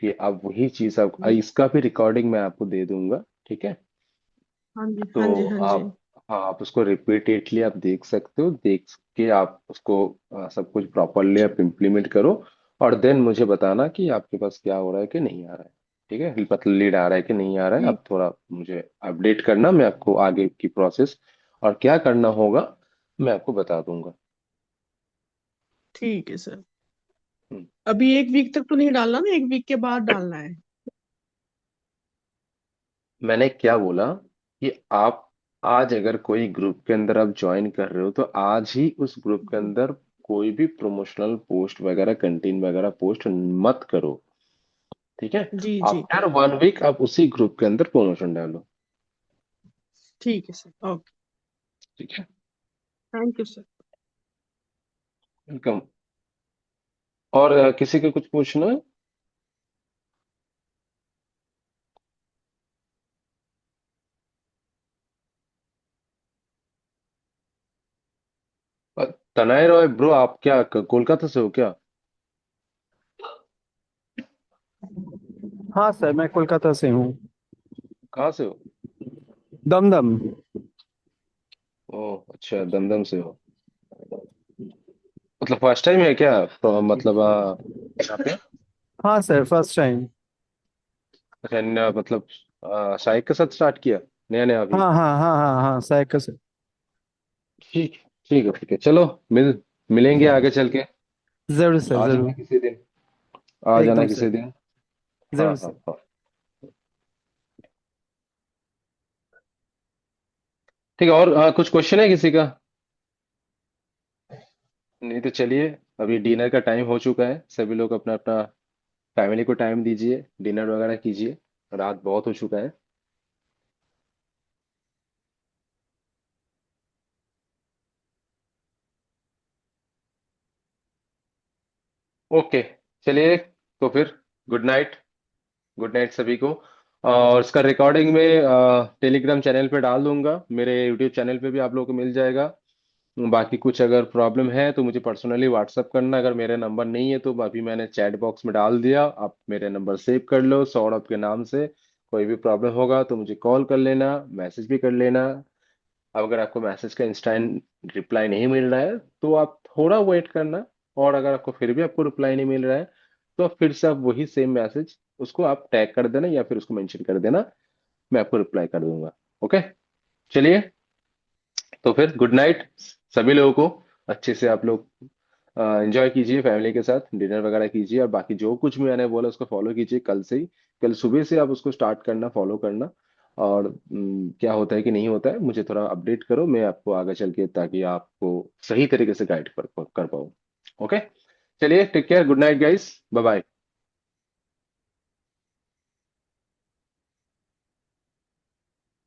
कि आप वही चीज, आप जी। इसका भी रिकॉर्डिंग मैं आपको दे दूंगा, ठीक है? हाँ जी। हाँ जी। तो हाँ जी। आप, हाँ, आप उसको रिपीटेडली आप देख सकते हो, देख के आप उसको सब कुछ प्रॉपरली आप इम्प्लीमेंट करो। और देन मुझे बताना कि आपके पास क्या हो रहा है कि नहीं आ रहा है। ठीक है, मतलब लीड आ रहा है कि नहीं आ रहा है, ठीक। आप थोड़ा मुझे अपडेट करना, मैं आपको आगे की प्रोसेस और क्या करना होगा मैं आपको बता दूंगा। ठीक है सर। हम्म। अभी 1 वीक तक तो नहीं डालना ना, 1 वीक के बाद डालना है? मैंने क्या बोला कि आप आज अगर कोई ग्रुप के अंदर आप ज्वाइन कर रहे हो तो आज ही उस ग्रुप के जी। अंदर कोई भी प्रमोशनल पोस्ट वगैरह, कंटेंट वगैरह पोस्ट मत करो, ठीक है? जी जी। आफ्टर 1 वीक आप उसी ग्रुप के अंदर प्रमोशन डालो। ठीक है सर। ओके। ठीक है, थैंक यू सर। वेलकम। और किसी का कुछ पूछना है? तनय रॉय ब्रो, आप क्या कोलकाता से हो क्या? हाँ सर, मैं कोलकाता से हूँ। कहाँ से हो? दमदम। ओह अच्छा, दमदम से हो। मतलब फर्स्ट टाइम है क्या? तो मतलब यहाँ पे? हाँ सर, फर्स्ट टाइम। अच्छा मतलब शाइक के साथ स्टार्ट किया नया नया अभी? हाँ हाँ हाँ हाँ हाँ, साइकिल से। ठीक ठीक है, चलो मिलेंगे आगे चल के। जरूर सर, आ जाना जरूर। किसी दिन, आ जाना एकदम किसी सर। दिन। हाँ जरूर हाँ सर। हाँ। ठीक है, और कुछ क्वेश्चन है किसी का? नहीं तो चलिए, अभी डिनर का टाइम हो चुका है, सभी लोग अपना अपना फैमिली को टाइम दीजिए, डिनर वगैरह कीजिए, रात बहुत हो चुका है। ओके, चलिए, तो फिर गुड नाइट। गुड नाइट सभी को। और इसका रिकॉर्डिंग में टेलीग्राम चैनल पे डाल दूंगा, मेरे यूट्यूब चैनल पे भी आप लोगों को मिल जाएगा। बाकी कुछ अगर प्रॉब्लम है तो मुझे पर्सनली व्हाट्सअप करना, अगर मेरा नंबर नहीं है तो अभी मैंने चैट बॉक्स में डाल दिया, आप मेरे नंबर सेव कर लो सौरभ के नाम से। कोई भी प्रॉब्लम होगा तो मुझे कॉल कर लेना, मैसेज भी कर लेना। अब अगर आपको मैसेज का इंस्टेंट रिप्लाई नहीं मिल रहा है तो आप थोड़ा वेट करना, और अगर आपको फिर भी आपको रिप्लाई नहीं मिल रहा है तो आप फिर से आप वही सेम मैसेज उसको आप टैग कर देना या फिर उसको मेंशन कर देना, मैं आपको रिप्लाई कर दूंगा। ओके, चलिए, तो फिर गुड नाइट सभी लोगों को। अच्छे से आप लोग एंजॉय कीजिए, फैमिली के साथ डिनर वगैरह कीजिए, और बाकी जो कुछ भी मैंने बोला उसको फॉलो कीजिए कल से ही। कल सुबह से आप उसको स्टार्ट करना, फॉलो करना। और क्या होता है कि नहीं होता है मुझे थोड़ा अपडेट करो, मैं आपको आगे चल के ताकि आपको सही तरीके से गाइड कर पाऊँ। ओके, चलिए, take care, good night guys, bye bye.